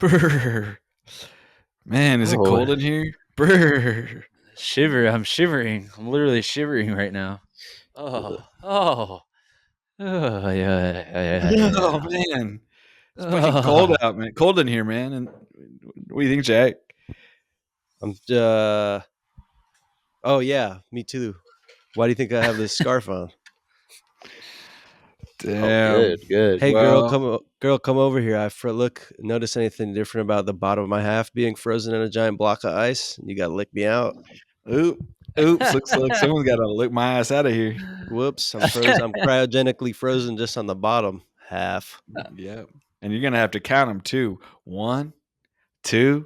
Brr. Man, is it Oh. cold in here? Brr. I'm shivering. I'm literally shivering right now. Oh, Oh yeah. man, it's fucking cold Oh. out, man. Cold in here, man. And what do you think, Jack? I'm oh yeah, me too. Why do you think I have this scarf on? Damn. Good. Hey Well, girl, come over here. Notice anything different about the bottom of my half being frozen in a giant block of ice? You got to lick me out. oops. Looks like someone's got to lick my ass out of here. Whoops, I'm frozen. I'm cryogenically frozen just on the bottom half. Yep. And you're gonna have to count them too. 1, 2,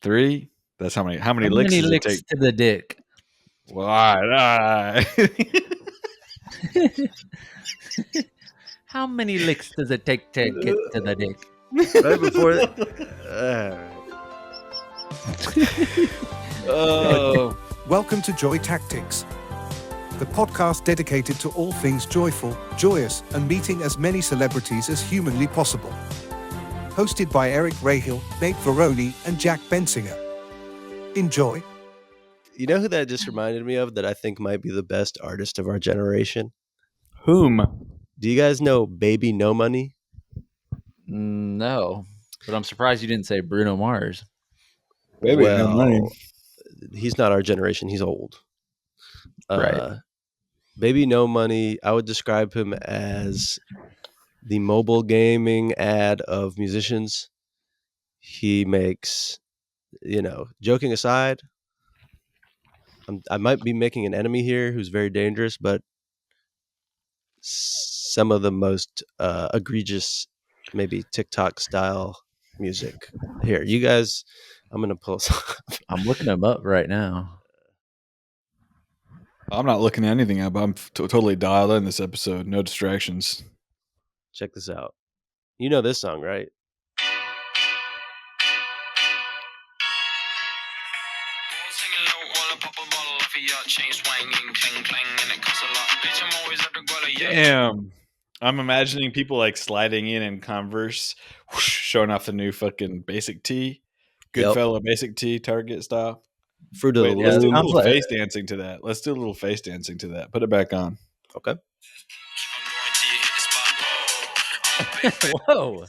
3. That's how many. How many How licks many does it licks take? to the dick? Well, all right. How many licks does it take to get to the dick? Right before Oh, Welcome to Joy Tactics, the podcast dedicated to all things joyful, joyous, and meeting as many celebrities as humanly possible. Hosted by Eric Rahill, Nate Veroni, and Jack Bensinger. Enjoy. You know who that just reminded me of that I think might be the best artist of our generation? whom? Do you guys know Baby No Money? No, but I'm surprised you didn't say Bruno Mars. Baby, no money. He's not our generation. He's old. Right. Baby No Money, I would describe him as the mobile gaming ad of musicians. He makes, joking aside, I might be making an enemy here who's very dangerous, but some of the most egregious, maybe TikTok style music. Here, you guys, I'm going to pull some. I'm looking him up right now. I'm not looking at anything up. I'm totally dialed in this episode. No distractions. Check this out. You know this song, right? Damn. I'm imagining people like sliding in Converse, whoosh, showing off the new fucking basic tee. Goodfella basic tee, Target style. Fruit of Wait, the let's do a Loom. little face dancing to that. Let's do a little face dancing to that. Put it back on. Okay. Whoa.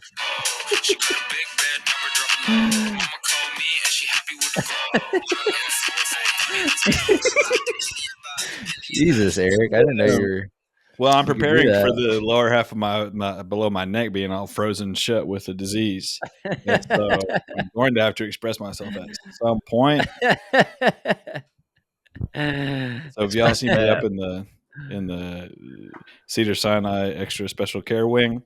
Jesus, Eric. I didn't know you were. Well, I'm You could do preparing for that. the lower half of my below my neck being all frozen shut with a disease. And so I'm going to have to express myself at some point. So if y'all see me up in the Cedar Sinai extra special care wing,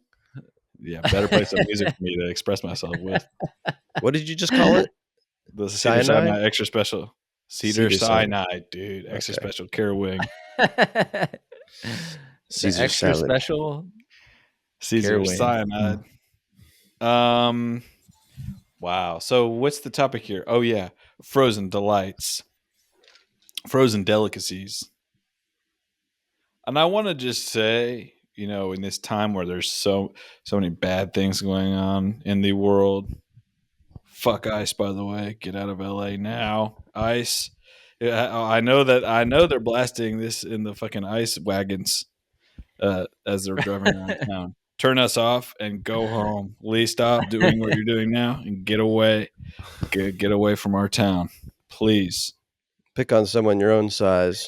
yeah, better play some music for me to express myself with. What did you just call it? The Cedar Cyanide? Sinai extra special Cedar Cedar Sinai, Sinai. dude, extra Okay. special care wing. The extra special Caesar Care wing. cyanide. Wow. So what's the topic here? Oh yeah, frozen delights, frozen delicacies. And I want to just say, in this time where there's so many bad things going on in the world, fuck ICE. By the way, get out of LA now, ICE. Yeah, I know they're blasting this in the fucking ICE wagons as they're driving around town. Turn us off and go home. Lee, stop doing what you're doing now and get away. Get away from our town, please. Pick on someone your own size.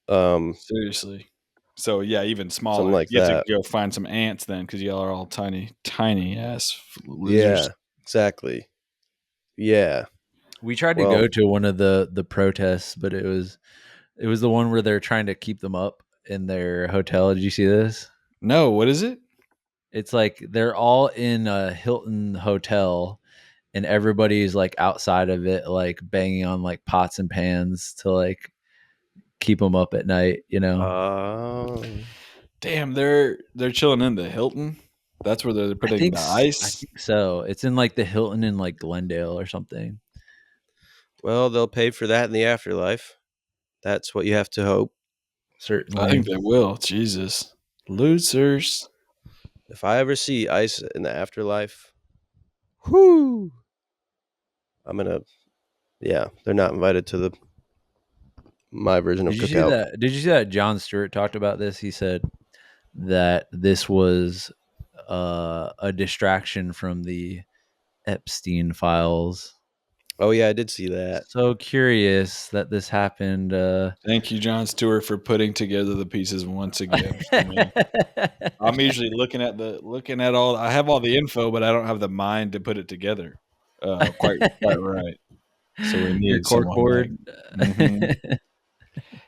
Seriously. So yeah, even smaller. Something like you have that. to go find some ants then, because y'all are all tiny ass losers. Yeah, exactly. Yeah. We tried to go to one of the protests, but it was the one where they're trying to keep them up in their hotel. Did you see this? No, what is it? It's like they're all in a Hilton hotel and everybody's like outside of it, like banging on like pots and pans to like keep them up at night, Damn, they're chilling in the Hilton. That's where they're putting the I ice. think so. It's in like the Hilton in like Glendale or something. Well, they'll pay for that in the afterlife. That's what you have to hope. Certainly. I think they will. Jesus. Losers. If I ever see ice in the afterlife, Whoo! I'm gonna. Yeah, they're not invited to my version of Did you see cookout. that? Did you see that Jon Stewart talked about this? He said that this was a distraction from the Epstein files. Oh yeah, I did see that. So curious that this happened. Thank you, John Stewart, for putting together the pieces once again for me. I'm usually looking at all. I have all the info, but I don't have the mind to put it together. Quite right. So we Your need cork someone like. board. Mhm.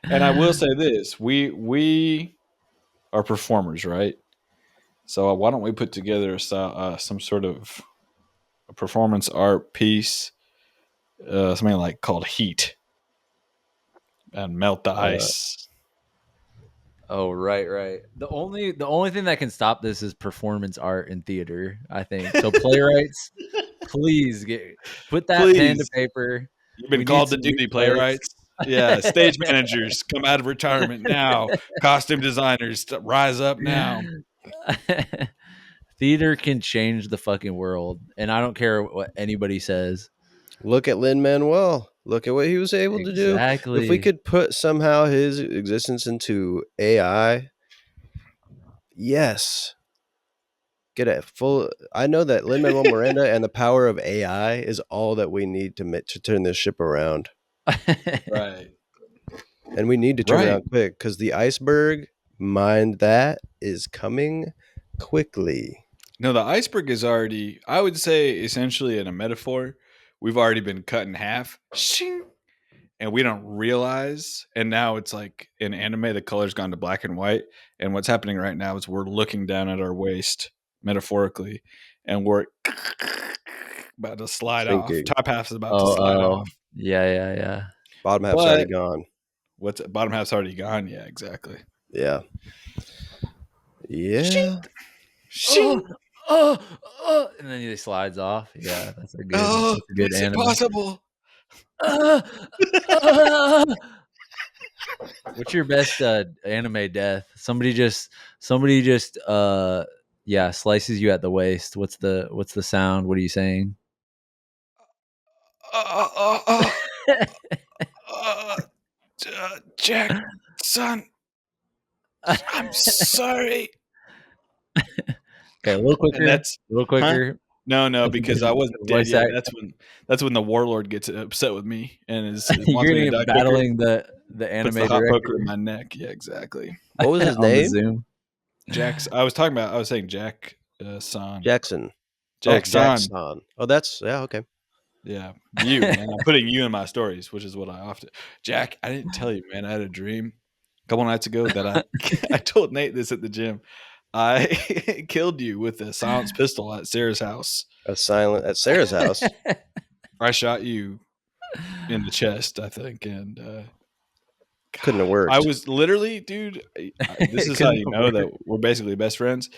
And I will say this: we are performers, right? So why don't we put together some sort of a performance art piece, something like called Heat, and melt the Uh, ice. Oh, right. The only thing that can stop this is performance art in theater, I think. So playwrights, please put that pen to Please, paper. you've been We need called to some new duty, plays. playwrights. Yeah, stage managers, come out of retirement now. Costume designers, rise up now. Theater can change the fucking world, and I don't care what anybody says. Look at Lin-Manuel. Look at what he was able to do. If we Exactly. could put somehow his existence into AI, yes. Get a full. I know that Lin-Manuel Miranda and the power of AI is all that we need to turn this ship around. Right. And we need to turn Right. around quick because the iceberg, mind that, is coming quickly. No, the iceberg is already, I would say, essentially in a metaphor, we've already been cut in half. Shing! And we don't realize. And now it's like in anime, the color's gone to black and white. And what's happening right now is we're looking down at our waist, metaphorically, and we're about to slide off. Sinking. Top half is about to slide Oh, off. yeah. Bottom half's already But gone. what's bottom half's already gone? Yeah, exactly. Yeah. Shing! Yeah. Shing! And then he slides off. Yeah, that's a Oh, good it's anime. impossible. Uh, uh. What's your best anime death? Somebody just slices you at the waist. What's the sound? What are you saying? Uh, uh, uh, uh, Jack, son, I'm sorry. Okay, a little And quicker. that's, A little huh? quicker. No, With the because I wasn't dead voice yet. act. That's when the warlord gets upset with me and wants You're me to gonna die get quicker. battling the Puts anime the hot poker director in my neck. Yeah, exactly. What was his on the name? Zoom. I was saying Jack San. Jackson. Jack San. Jackson. Oh, that's, yeah, okay. Yeah, you, man. I'm putting you in my stories, which is what I often. Jack, I didn't tell you, man. I had a dream a couple nights ago that I told Nate this at the gym. I killed you with a silenced pistol at Sarah's house. At Sarah's house. I shot you in the chest, I think, and Couldn't have worked. I was literally, dude. This is how you know that we're basically best friends.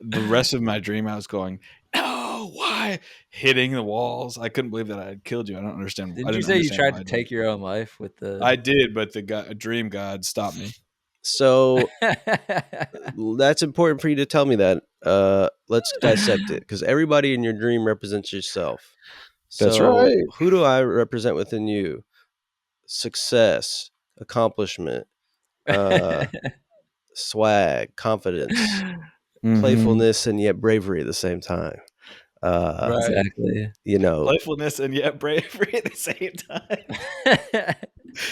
The rest of my dream, I was going, "No, why?" Hitting the walls. I couldn't believe that I had killed you. I don't understand. Didn't I you didn't say you understand tried why to I did. take your own life with the? I did, but the dream god stopped me. So that's important for you to tell me that. Let's dissect it because everybody in your dream represents yourself. That's So right. who do I represent within you? Success, accomplishment, swag, confidence, Mhm. playfulness, and yet bravery at the same time. Right. Exactly. You know, Playfulness and yet bravery at the same time.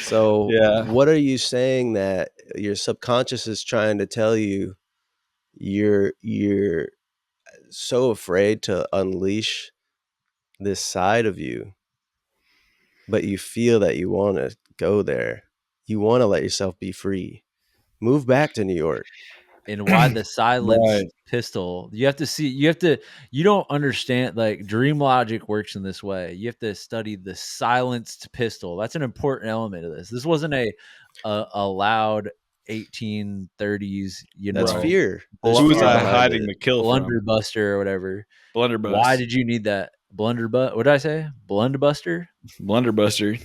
so Yeah. what are you saying that your subconscious is trying to tell you? You're so afraid to unleash this side of you, but you feel that you want to go there. You want to let yourself be free. Move back to New York. And why the silenced Right. pistol? You don't understand, like, dream logic works in this way. You have to study the silenced pistol. That's an important element of this. This wasn't a loud 1830s, That's Right. fear. There's Who was fear I behind hiding it. the kill from? blunderbuster or whatever. Blunderbuss. Why did you need that blunderbuss? What did I say? Blunderbuster? Blunderbuster?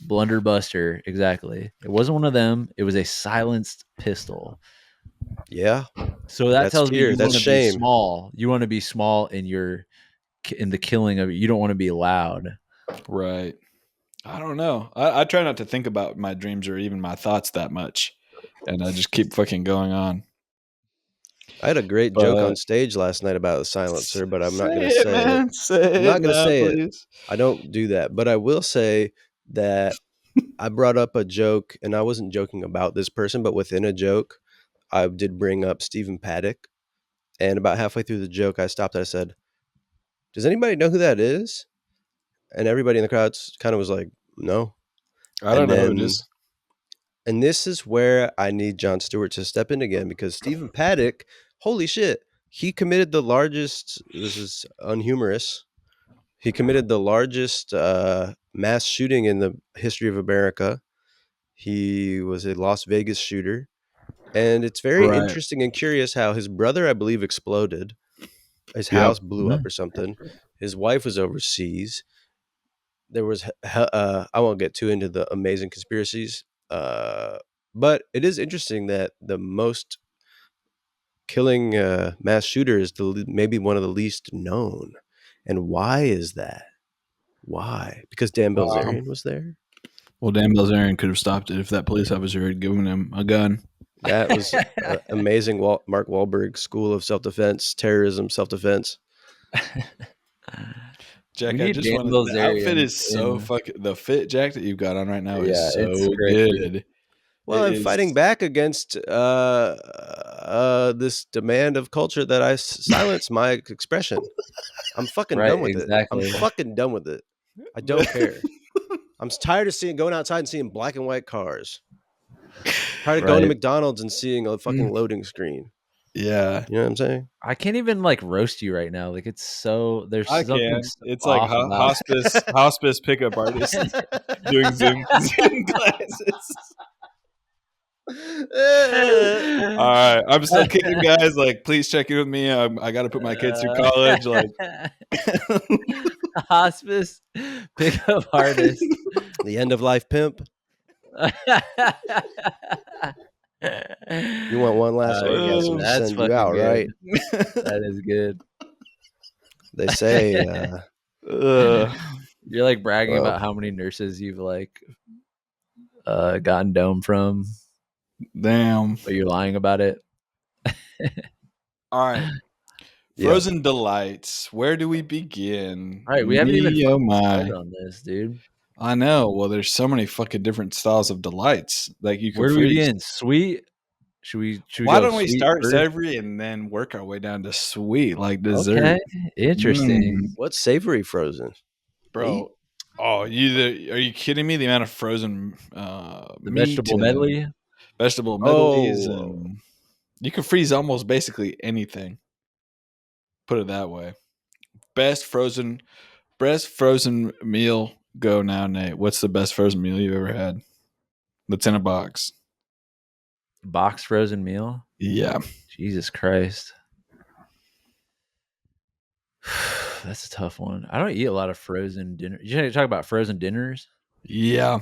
Blunderbuster, exactly. It wasn't one of them. It was a silenced pistol. Yeah, So that that's tells me fear. you That's want to be shame. small. You want to be small in your in the killing of it. You don't want to be loud. Right. I don't know. I try not to think about my dreams or even my thoughts that much, and I just keep fucking going on. I had a great joke on But stage last night about a silencer, but I'm not say going to it, say it. man. Say I'm it not going to now, say it. please. I don't do that, but I will say that I brought up a joke, and I wasn't joking about this person, but within a joke, I did bring up Stephen Paddock. And about halfway through the joke, I stopped. I said, "Does anybody know who that is?" And everybody in the crowd kind of was like, "No." I don't And know who it then, is. and this is where I need Jon Stewart to step in again, because Stephen Paddock, holy shit, he committed the largest. This is unhumorous. He committed the largest mass shooting in the history of America. He was a Las Vegas shooter. And it's very Right. interesting and curious how his brother, I believe, exploded. His Yep. house blew up or something. His wife was overseas. There was, I won't get too into the amazing conspiracies, but it is interesting that the most killing mass shooter is maybe one of the least known. And why is that? Why? Because Dan Bilzerian was there? Well, Dan Bilzerian could have stopped it if that police officer had given him a gun. That was amazing. Mark Wahlberg School of Self-Defense, Terrorism, Self-Defense. Jack, We I need just Dan want to. The outfit Bilzerian is so fucking. The fit, Jack, that you've got on right now Yeah, is so it's crazy. good. Well, It I'm is. fighting back against this demand of culture that I silence my expression. I'm fucking Right, done with it. exactly. I'm fucking done with it. I don't care. I'm tired of going outside and seeing black and white cars. Tired of going to Right. McDonald's and seeing a fucking loading screen. Yeah, You know what I'm saying? I can't even like roast you right now. Like it's so there's I something can. so It's like off about it. hospice pickup artist doing Zoom classes. All right, I'm still kicking, guys. Like, please check in with me. I got to put my kids through college. Like, Hospice pickup artist. The end of life pimp. You want one last orgasm to That's send you fucking out, good. right? That is good. They say, You're like bragging well, about how many nurses you've like gotten dome from, damn. but you're lying about it. All right. yeah. Frozen delights. Where do we begin? All right, we haven't even Me, oh my. started on this, dude. I know. Well, there's so many fucking different styles of delights like you Where could do we freeze. begin? Sweet? Should we Why go don't we sweet start first? savory and then work our way down to sweet, like dessert? Okay, interesting. What's savory frozen? Bro. Oh, are you kidding me? The amount of frozen The meat vegetable and medley. vegetable medleys, Oh. and you can freeze almost basically anything. Put it that way. Best frozen meal. Go now, Nate. What's the best frozen meal you've ever had? That's in a box. Box frozen meal. Yeah. Jesus Christ. That's a tough one. I don't eat a lot of frozen dinner. You talk about frozen dinners? Yeah.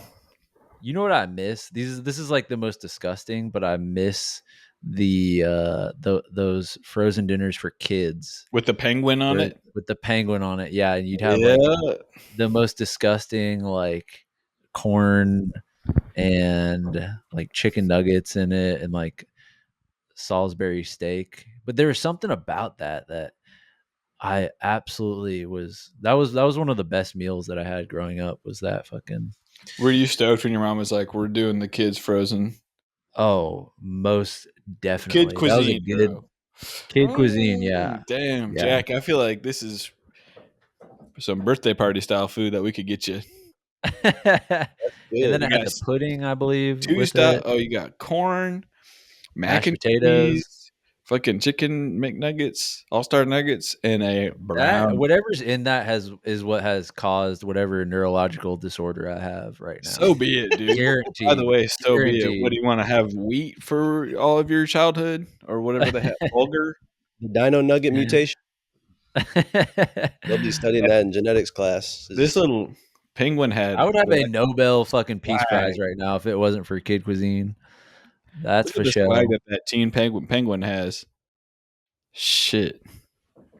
You know what I miss? This is like the most disgusting, but I miss those frozen dinners for kids With the penguin on it. with the penguin on it. Yeah, and you'd have Yeah. like the most disgusting like corn and like chicken nuggets in it and like Salisbury steak. But there was something about that I absolutely that was one of the best meals that I had growing up was that fucking. Were you stoked when your mom was like, "We're doing the kids frozen"? Oh, most definitely. Kid cuisine, that was a good bro. kid cuisine, yeah. Damn, Yeah. Jack. I feel like this is some birthday party style food that we could get you. And then You I had got the pudding, I believe, two with stuff. it. Oh, you got corn, mac Mashed and potatoes. cheese, fucking chicken McNuggets, all-star nuggets, and a brown. Whatever's in that is what has caused whatever neurological disorder I have right now. So be it, dude. Guaranteed. By the way, so be it. Guaranteed. What do you want to have wheat for all of your childhood or whatever they have? Bulgur? The dino nugget mutation. They'll be studying that in genetics class. This little penguin had. I would have the a Nobel fucking Peace swag. Prize right now if it wasn't for kid cuisine. That's Look for at the sure. swag that teen penguin has. Shit.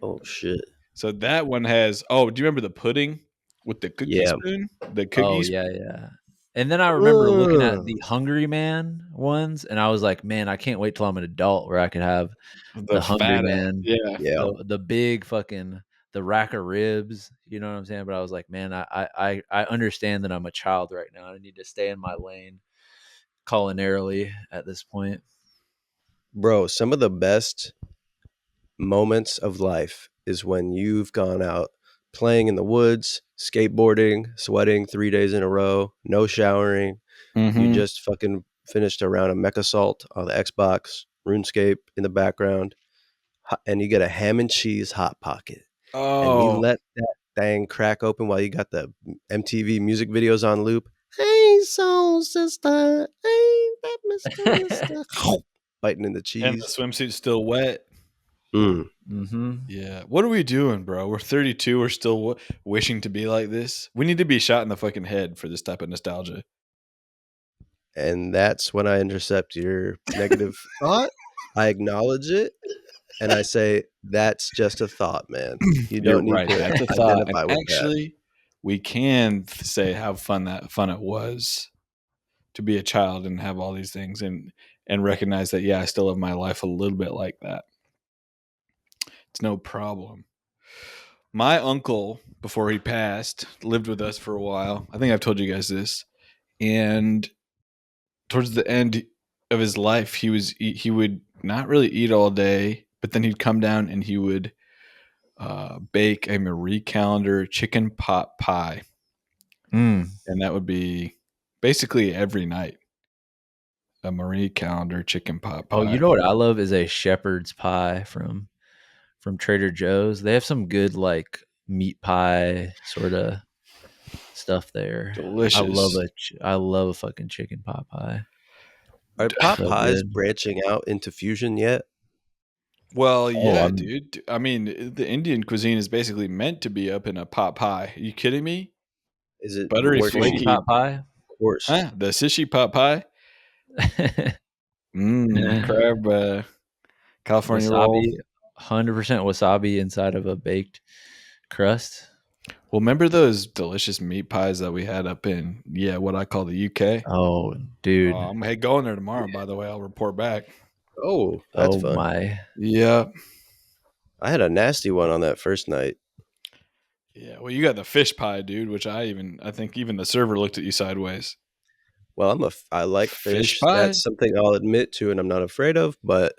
Oh shit. So that one has. Oh, do you remember the pudding with the cookie Yeah. spoon? The Oh cookies. yeah, yeah. And then I remember looking at Ugh. the Hungry Man ones, and I was like, man, I can't wait till I'm an adult where I could have The the Hungry fat. Man, Yeah. Yeah. the big fucking the rack of ribs. You know what I'm saying? But I was like, man, I understand that I'm a child right now. I need to stay in my lane culinarily at this point. Bro, some of the best moments of life is when you've gone out playing in the woods, skateboarding, sweating 3 days in a row, no showering. You Mm-hmm. just fucking finished a round of Mech Assault on the Xbox, RuneScape in the background, and you get a ham and cheese hot pocket, and you Oh, let that thing crack open while you got the MTV music videos on loop. Hey, soul sister, hey, that Mister, biting into and the cheese. swimsuit's still wet. Mm. Mm-hmm. Yeah. What are we doing, bro? We're 32. We're still wishing to be like this. We need to be shot in the fucking head for this type of nostalgia. And that's when I intercept your negative thought. I acknowledge it, and I say, "That's just a thought, man. You You're don't need right. to That's a thought. And identify with that." actually, we can say how fun it was to be a child and have all these things and recognize that I still live my life a little bit like that. It's no problem. My uncle, before he passed, lived with us for a while. I think I've told you guys this. And towards the end of his life, he would not really eat all day, but then he'd come down and he would bake a Marie Callender chicken pot pie, Mm. and that would be basically every night a Marie Callender chicken pot Oh, you pie. know what I love is a shepherd's pie from Trader Joe's. They have some good like meat pie sort of stuff there. Delicious. I love a fucking chicken pot pie. Are pot So pies good. branching out into fusion yet? Well, Oh, yeah, dude. I mean, the Indian cuisine is basically meant to be up in a pot pie. Are you kidding me? Is it Buttery, sushi working? flaky. pot pie. Of course. Huh? The sushi pot pie. Crab, California roll. Wasabi, 100% wasabi inside of a baked crust. Well, remember those delicious meat pies that we had up in, what I call the UK? Oh, dude. I'm going there tomorrow, by the way. I'll report back. Oh, that's Oh fun. my. Yeah. I had a nasty one on that first night. Yeah. Well, you got the fish pie, dude, which I think even the server looked at you sideways. Well, I like Fish fish. pie? That's something I'll admit to and I'm not afraid of, but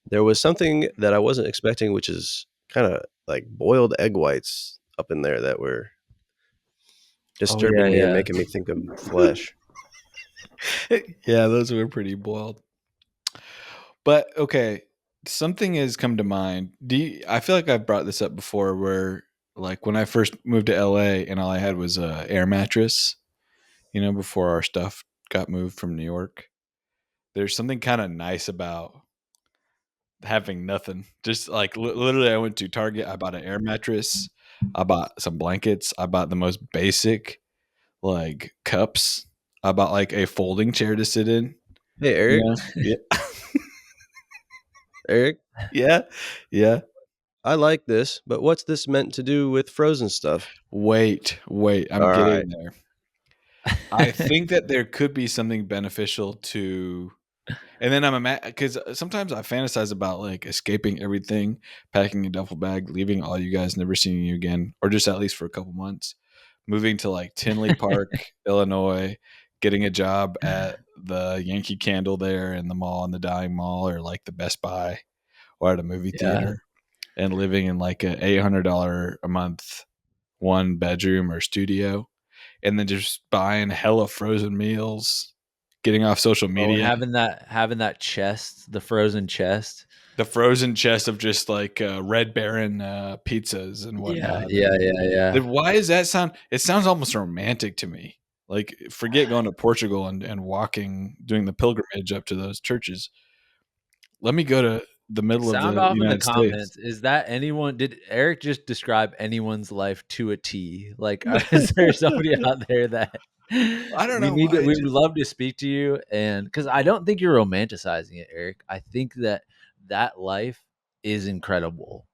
there was something that I wasn't expecting, which is kind of like boiled egg whites up in there that were Oh yeah, disturbing me and yeah. making me think of flesh. Yeah, those were pretty boiled. But okay, something has come to mind. I feel like I've brought this up before where like when I first moved to LA and all I had was a air mattress, before our stuff got moved from New York. There's something kind of nice about having nothing. Just like literally I went to Target, I bought an air mattress, I bought some blankets, I bought the most basic like cups, I bought like a folding chair to sit in. Hey, Eric. Yeah. Eric, Yeah. Yeah. I like this, but what's this meant to do with frozen stuff? Wait, I'm All right. getting there. I think that there could be something beneficial to, and then because sometimes I fantasize about like escaping everything, packing a duffel bag, leaving all you guys, never seeing you again, or just at least for a couple months, moving to like Tinley Park, Illinois, getting a job at the Yankee Candle there in the mall, in the Dying Mall, or like the Best Buy, or at a movie Yeah. theater, and living in like a $800 a month one bedroom or studio, and then just buying hella frozen meals, getting off social Oh, and media. having that chest, the frozen chest. The frozen chest of just like Red Baron pizzas and Yeah, whatnot. yeah, yeah, yeah. Why does that sound? It sounds almost romantic to me. Like forget going to Portugal and walking, doing the pilgrimage up to those churches. Let me go to the middle of Sound the off in the United States. comments. Is that anyone? Did Eric just describe anyone's life to a T? Like, is there somebody out there that I don't know why. we would love to speak to you? And because I don't think you're romanticizing it, Eric. I think that life is incredible.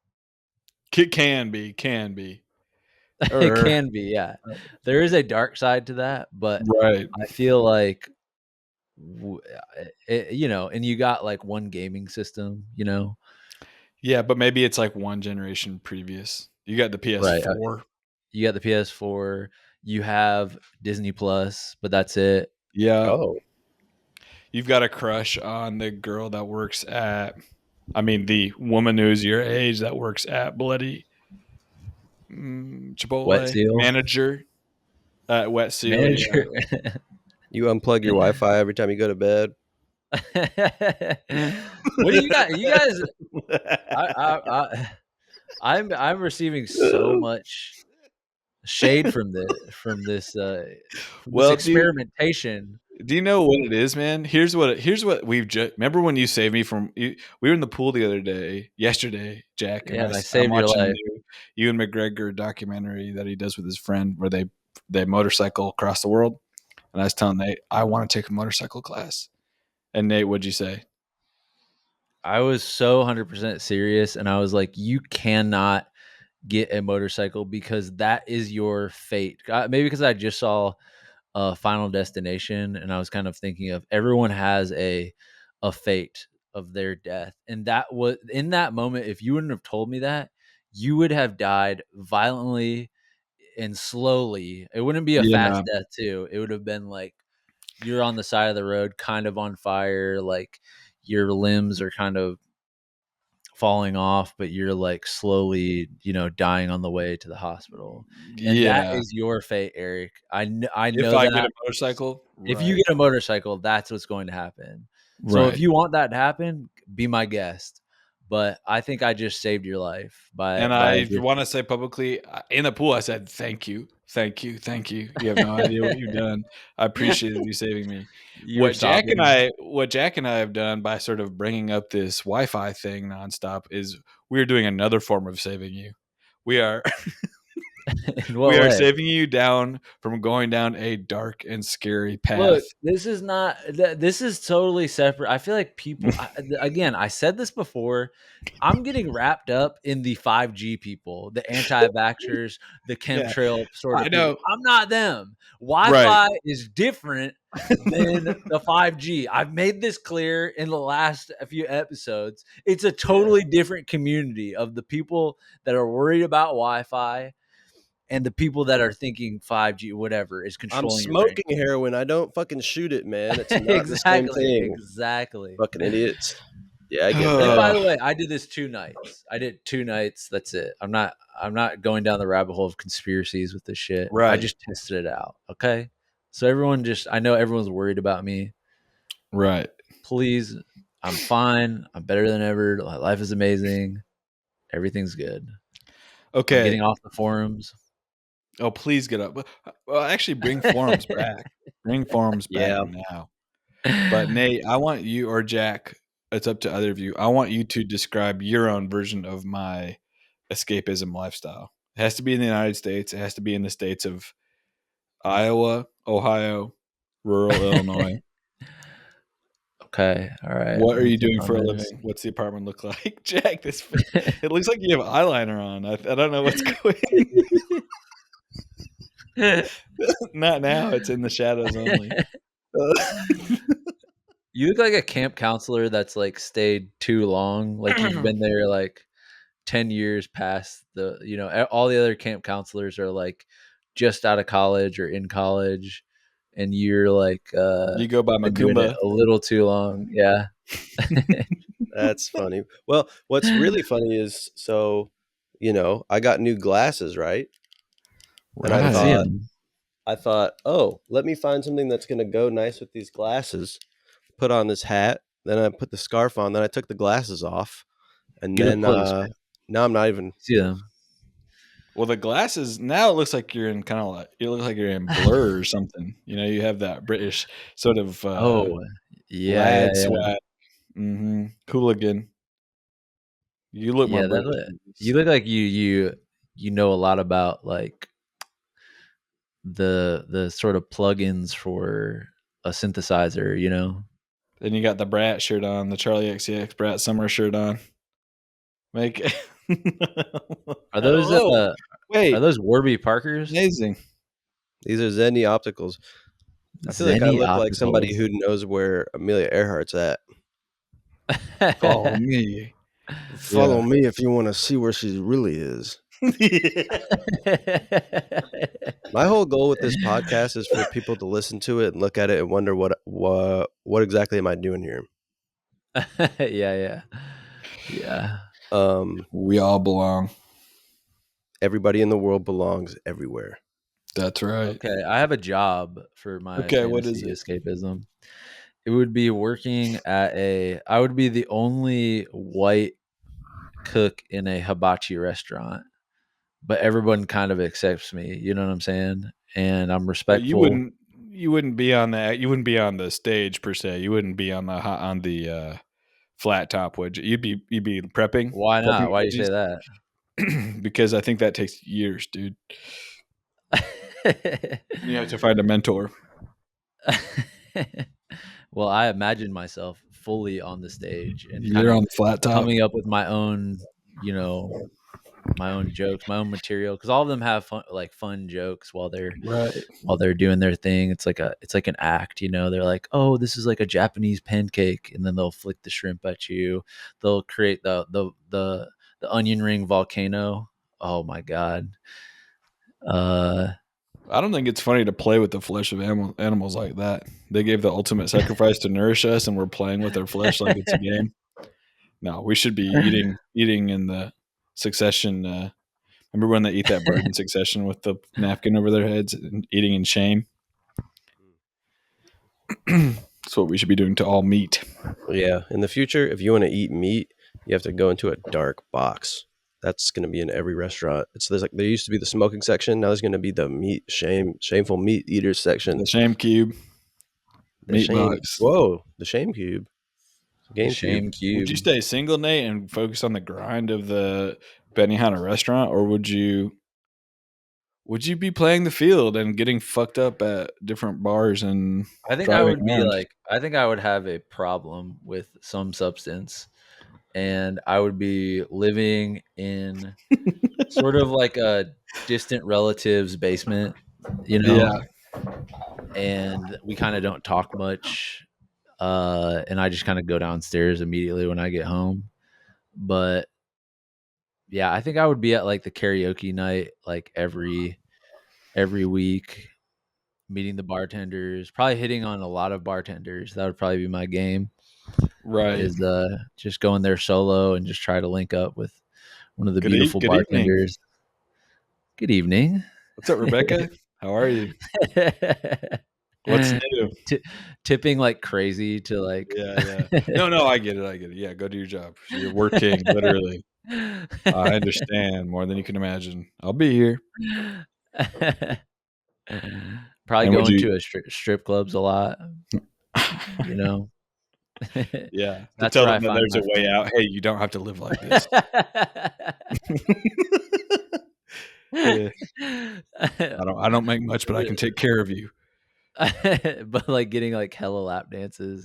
It can be. It Or can be, yeah. There is a dark side to that, but right. I feel like, and you got like one gaming system, Yeah, but maybe it's like one generation previous. You got the right? PS4. You got the PS4, you have Disney Plus, but that's it. Yeah. Oh, You've got a crush on the girl that works at, I mean, the woman who's your age that works at Bloody Wet Chipotle Seal manager at Wet Seal. Yeah. manager. you unplug your Wi-Fi every time you go to bed. What do you got? You guys, I'm receiving so much shade from this Well, dude, experimentation. do you know what it is, man? Here's what we've just remember when you saved me from. We were in the pool the other day, yesterday, Jack, and Yeah, and I I'm saved your watching the life. new Ewan McGregor documentary that he does with his friend, where they motorcycle across the world. And I was telling Nate, I want to take a motorcycle class. And Nate, what'd you say? I was so 100% serious, and I was like, you cannot get a motorcycle because that is your fate. Maybe because I just saw Final Destination, and I was kind of thinking of everyone has a fate of their death, and that was in that moment. If you wouldn't have told me that, you would have died violently and slowly. It wouldn't be a Yeah, fast death too. It would have been like you're on the side of the road, kind of on fire, like your limbs are kind of falling off, but you're like slowly, dying on the way to the hospital. And that yeah. is your fate, Eric. I If know I get that a motorcycle, if you right, get a motorcycle, that's what's going to happen. So if right. you want that to happen, be my guest. But I think I just saved your life And by I just want to say publicly in the pool, I said, thank you, thank you, thank you. You have no idea what you've done. I appreciated you saving me. you were What Jack and I have done by sort of bringing up this Wi-Fi thing nonstop is we are doing another form of saving you. We are in we what are way? saving you down from going down a dark and scary path. Look, this is not. This is totally separate. I feel like people. Again, I said this before. I'm getting wrapped up in the 5G people, the anti-vaxxers, the Yeah, chemtrail sort I of people. know. I'm not them. Right. Wi-Fi is different than the 5G. I've made this clear in the last few episodes. It's a totally different community of the people that are worried about Wi-Fi and the people that are thinking 5G, whatever, is I'm controlling your brain. smoking heroin. I don't fucking shoot it, man. It's not the same Exactly, thing. exactly. Fucking idiots. Yeah, I get And by that. the way, I did this 2 nights. I did 2 nights. That's it. I'm not going down the rabbit hole of conspiracies with this shit. I Right. just tested it out. Okay. So I know everyone's worried about me. Right. Please, I'm fine. I'm better than ever. My life is amazing. Everything's good. I'm Okay. getting off the forums. Oh, please get up. Well, actually, bring forums back. Bring forums back Yeah. now. But Nate, I want you or Jack. It's up to either of you. I want you to describe your own version of my escapism lifestyle. It has to be in the United States. It has to be in the states of Iowa, Ohio, rural Illinois. Okay. All right. What Let are me you think doing on for a this. living? What's the apartment look like, Jack? It looks like you have eyeliner on. I don't know what's going. Not now. It's in the shadows only. You look like a camp counselor that's like stayed too long. Like you've been there like 10 years past all the other camp counselors are like just out of college or in college, and you're like You go by been doing it Macumba. a little too long. Yeah. That's funny. Well, what's really funny is I got new glasses, right? And I I can see Right. thought him. I thought, "Oh, let me find something that's going to go nice with these glasses." Put on this hat, then I put the scarf on, then I took the glasses off, and Get up then close. now I'm not even See them. Well, the glasses now it looks like you're in kind of like you look like you're in Blur or something. You know, you have that British sort of Oh, yeah, yeah, lad yeah. swag, hooligan. You look more Yeah, British. you look like you know a lot about like the sort of plugins for a synthesizer, Then you got the Brat shirt on, the Charlie XCX Brat summer shirt on. Make Are those Oh, wait, are those Warby Parkers? amazing. These are Zenny opticals. I feel like I Zenny look like somebody opticals. who knows where Amelia Earhart's at. Follow me. Follow me if you want to see where she really is. My whole goal with this podcast is for people to listen to it and look at it and wonder what exactly am I doing here. Yeah. We all belong. Everybody in the world belongs everywhere. That's right. Okay, I have a job for my Okay, what is fantasy it? escapism. It would be working at I would be the only white cook in a hibachi restaurant, but everyone kind of accepts me. You know what I'm saying? And I'm But respectful. you wouldn't be on that. You wouldn't be on the stage per se. You wouldn't be on the flat top, would you? You'd be prepping. Why not? Prepping Why do you say veggies? that? Because I think that takes years, dude. You have to find a mentor. Well, I imagine myself fully on the stage and kind You're of on the flat top. coming up with my own, my own jokes, my own material, because all of them have fun jokes while they're doing their thing. It's like an act, they're like, oh, this is like a Japanese pancake, and then they'll flick the shrimp at you. They'll create the onion ring volcano. Oh my god. I don't think it's funny to play with the flesh of animals like that. They gave the ultimate sacrifice to nourish us, and we're playing with their flesh like it's a game. No, we should be eating in the succession. Remember when they eat that bird in succession with the napkin over their heads and eating in shame? That's what we should be doing to all meat. Yeah. In the future, if you want to eat meat, you have to go into a dark box. That's going to be in every restaurant. There used to be the smoking section. Now there's going to be the shameful meat eaters section. The shame cube, The meat shame. box. Whoa, the shame cube. Game Shame cube. Would you stay single, Nate, and focus on the grind of the Benihana restaurant, or would you be playing the field and getting fucked up at different bars and I think I driving would be around? I think I would have a problem with some substance, and I would be living in sort of like a distant relative's basement, Yeah, and we kind of don't talk much. And I just kind of go downstairs immediately when I get home. But yeah, I think I would be at like the karaoke night like every week, meeting the bartenders, probably hitting on a lot of bartenders. That would probably be my game. right. Is just going there solo and just try to link up with one of the beautiful Good evening. bartenders. Good evening. What's up, Rebecca? How are you? What's new? Tipping like crazy to like Yeah. No, I get it. Yeah, go do your job. You're working, literally. I understand more than you can imagine. I'll be here. Probably And would going you- to a strip clubs a lot, Yeah, to That's tell where them that I find there's a my way fun. out. Hey, you don't have to live like this. Yeah. I don't make much, but I can take care of you. But like getting like hella lap dances,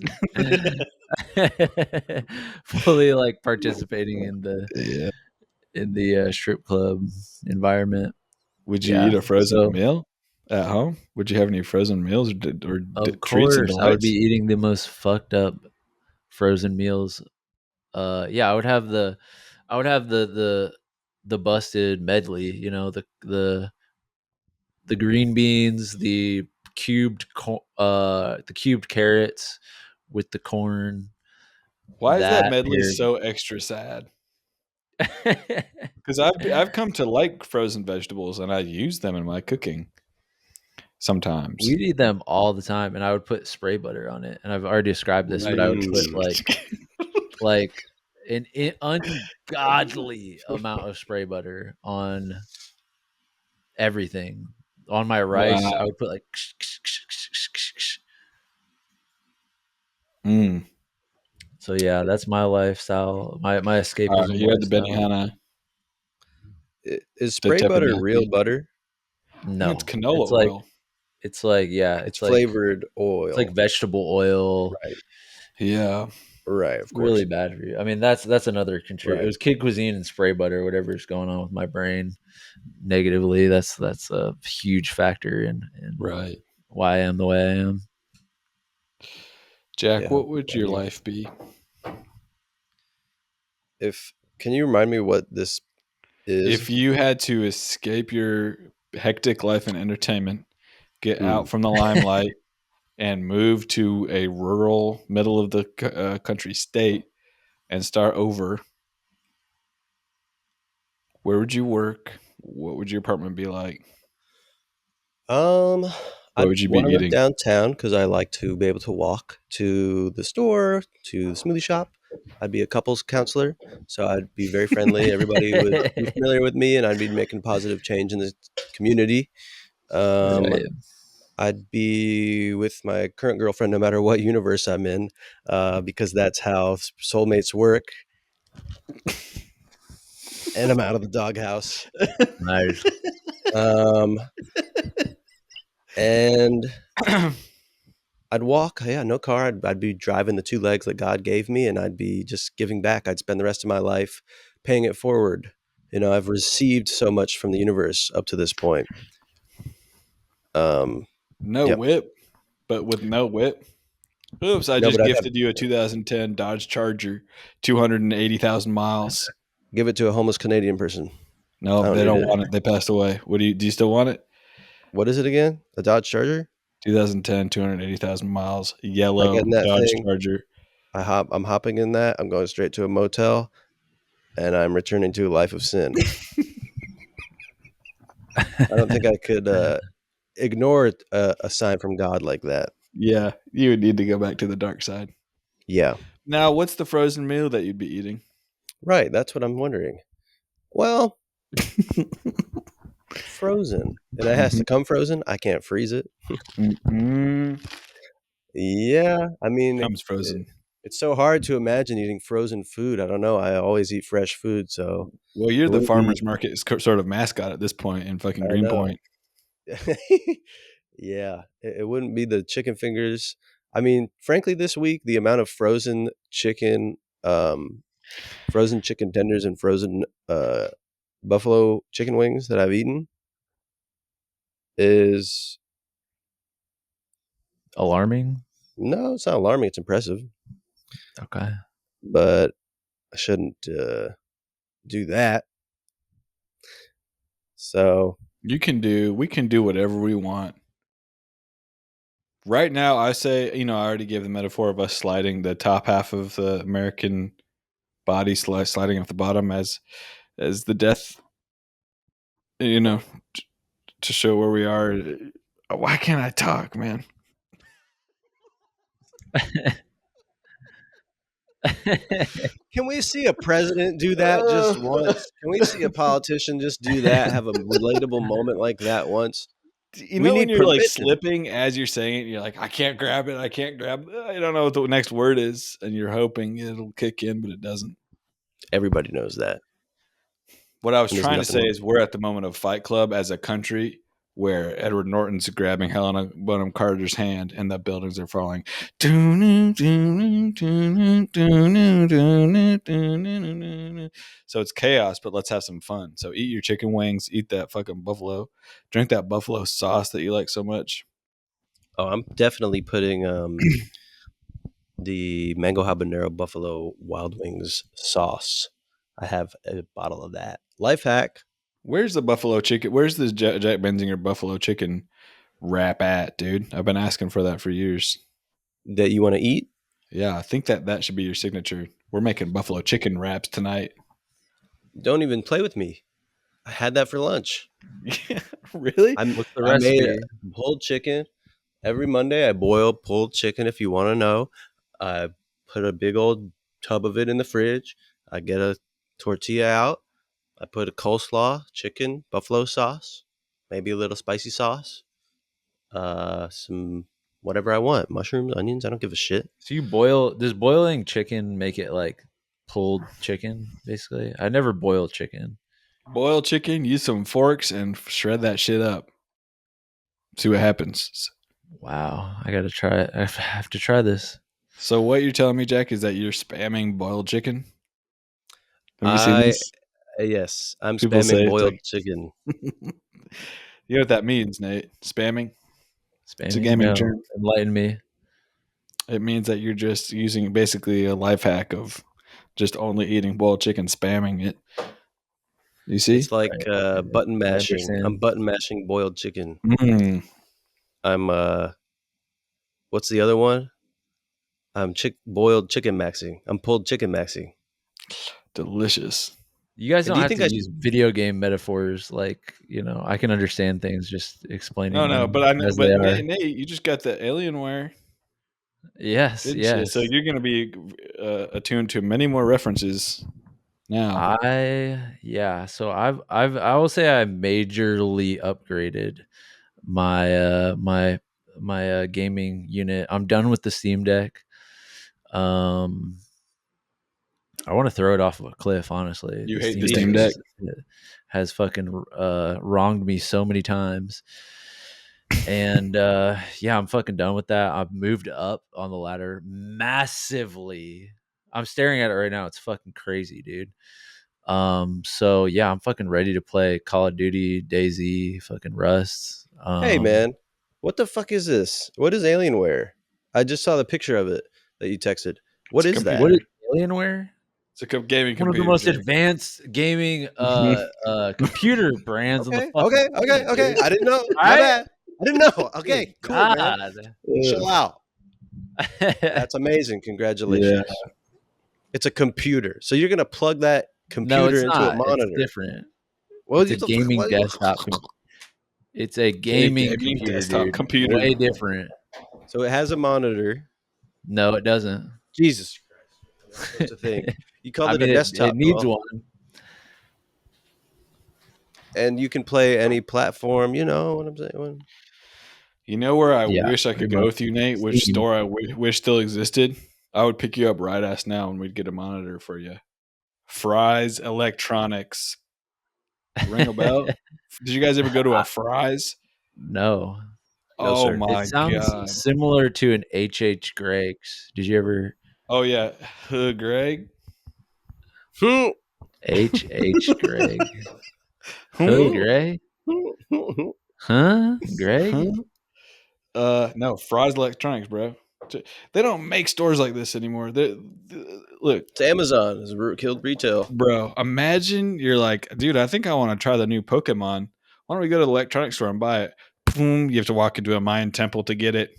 fully like participating in the strip club environment. Would you Yeah, eat a frozen so meal at home? Would you have any frozen meals or of treats and course I would be delights? eating the most fucked up frozen meals. Yeah, I would have the busted medley, the green beans, the cubed carrots with the corn. Why is that That medley paired. so extra sad? Because I've come to like frozen vegetables and I use them in my cooking sometimes. We'd eat them all the time, and I would put spray butter on it. And I've already described this, but I would put like an ungodly amount of spray butter on everything. On my rice, I Wow. would put like Mm. So yeah, that's my lifestyle. My escapism You had the lifestyle. Benihana. Is spray teppanyaki. butter real butter? No, It's canola it's like oil. it's like It's flavored oil. it's like vegetable oil. Right. Yeah. Right, of course. Really bad for you. I mean, that's another contributor. Right. It was kid cuisine and spray butter, whatever's going on with my brain negatively. That's a huge factor in Right. why I am the way I am. Jack, Yeah, what would your yeah. life be? Can you remind me what this is? If you had to escape your hectic life and entertainment, get out from the limelight, and move to a rural, middle of the country state and start over, where would you work? What would your apartment be like? Um, What I'd would you be want to live eating? downtown because I like to be able to walk to the store, to the smoothie shop. I'd be a couples counselor, so I'd be very friendly. Everybody would be familiar with me, and I'd be making positive change in the community. Um, Right. I'd be with my current girlfriend no matter what universe I'm in, because that's how soulmates work. And I'm out of the doghouse. Nice. Um, and I'd walk, yeah, no car. I'd be driving the two legs that God gave me, and I'd be just giving back. I'd spend the rest of my life paying it forward. I've received so much from the universe up to this point. No Yep. whip, but with no whip. Oops, I No, just but I'd have gifted you a 2010 Dodge Charger, 280,000 miles. give it to a homeless Canadian person. No, I don't they need don't it. want it. They passed away. Do you still want it? What is it again? A Dodge Charger? 2010, 280,000 miles, I yellow get in that Dodge thing. Charger. I'm hopping in that. I'm going straight to a motel, and I'm returning to a life of sin. I don't think I could ignore a sign from God like that. Yeah, you would need to go back to the dark side. Yeah, Now, what's the frozen meal that you'd be eating? right. That's what I'm wondering. Well, frozen, and it has to come frozen. I can't freeze it. Mm-mm. Yeah, I mean, Comes frozen. it's so hard to imagine eating frozen food. I don't know. I always eat fresh food, so Well, you're it the wouldn't be. farmer's market sort of mascot at this point in fucking I know. Greenpoint. Yeah, it wouldn't be the chicken fingers. I mean, frankly, this week the amount of frozen chicken tenders and frozen buffalo chicken wings that I've eaten is Alarming. no, it's not alarming. It's impressive, Okay. but I shouldn't do that. So We can do whatever we want. Right now, I say, I already gave the metaphor of us sliding the top half of the American body sliding off the bottom as the death, you know, t- to show where we are. Why can't I talk, man? can we see a president do that just once? Can we see a politician just do that? Have a relatable moment like that once? You We know when need you're like permission. slipping as you're saying it, you're like, I can't grab it, I can't grab it. I don't know what the next word is, and you're hoping it'll kick in, but it doesn't. Everybody knows that. What I was And there's trying to nothing say wrong. is we're at the moment of Fight Club as a country where Edward Norton's grabbing Helena Bonham Carter's hand and the buildings are falling. So it's chaos, but let's have some fun. So eat your chicken wings, eat that fucking buffalo, drink that buffalo sauce that you like so much. Oh, I'm definitely putting the mango habanero buffalo wild wings sauce. I have a bottle of that. Life hack. Where's the buffalo chicken? Where's this Jack Benzinger buffalo chicken wrap at, dude? I've been asking for that for years. That you want to eat? Yeah, I think that should be your signature. We're making buffalo chicken wraps tonight. Don't even play with me. I had that for lunch. Yeah, really? What's the I made recipe? pulled chicken. Every Monday I boil pulled chicken if you want to know. I put a big old tub of it in the fridge. I get a tortilla out. I put a coleslaw, chicken, buffalo sauce, maybe a little spicy sauce, some whatever I want, mushrooms, onions. I don't give a shit. So does boiling chicken make it like pulled chicken, basically? I never boil chicken. Boil chicken, use some forks, and shred that shit up. See what happens. Wow. I gotta try it. I have to try this. So what you're telling me, Jack, is that you're spamming boiled chicken? Have you seen this? Yes, I'm People say spamming it's boiled like, chicken. you know what that means, Nate? Spamming. It's a Spamming? gaming No, term. enlighten me. It means that you're just using basically a life hack of just only eating boiled chicken, spamming it. You see? It's like Right, okay, button I mashing. I'm understand. button mashing boiled chicken. Mm, I'm what's the other one? I'm boiled chicken maxing. I'm pulled chicken maxing. delicious. You guys And don't do you have think to I use video game metaphors. Like, I can understand things just explaining No, them but I know, as they but are. Nate, you just got the Alienware, Yes, didn't you? So yes. you're going to be attuned to many more references now. So I will say I majorly upgraded my gaming unit. I'm done with the Steam Deck. I want to throw it off of a cliff, honestly. You The hate Steam the Deck Steam Deck? has fucking wronged me so many times. And I'm fucking done with that. I've moved up on the ladder massively. I'm staring at it right now. It's fucking crazy, dude. So yeah, I'm fucking ready to play Call of Duty, Daisy, fucking Rust. Hey man, what the fuck is this? What is Alienware? I just saw the picture of it that you texted. What It's a is computer. that? What is Alienware? It's a gaming One of the computer, most Jack. advanced gaming computer brands on the Okay, fucking planet, okay. dude. I didn't know. My Right? bad. I didn't know. Good Okay, cool, man. God. Chill out. That's amazing. Congratulations. Yeah. It's a computer. So you're gonna plug that No, computer it's into a not. It's monitor. different. Well, It's a you gaming desktop. It's a gaming gaming computer, desktop dude. computer. Way different. So it has a monitor. No, it doesn't. Jesus Christ. That's a thing. You called I it a mean, it desktop, needs well, one. and you can play any platform. You know what I'm saying? You know where I Yeah, wish I could pretty go much. with you, Nate? Which Steam. store I wish still existed? I would pick you up right ass now and we'd get a monitor for you. Fry's Electronics. Ring a bell? Did you guys ever go to a Fry's? No. No, Oh sir. It my sounds god. similar to an H.H. Greg's. Did you ever Oh yeah. Greg? H.H. Greg? Who, Greg? Huh? Greg? No, Fry's Electronics, bro. They don't make stores like this anymore. Look, It's Amazon. It's killed retail. bro, imagine you're like, dude, I think I want to try the new Pokemon. Why don't we go to the electronics store and buy it? Boom, you have to walk into a Mayan temple to get it.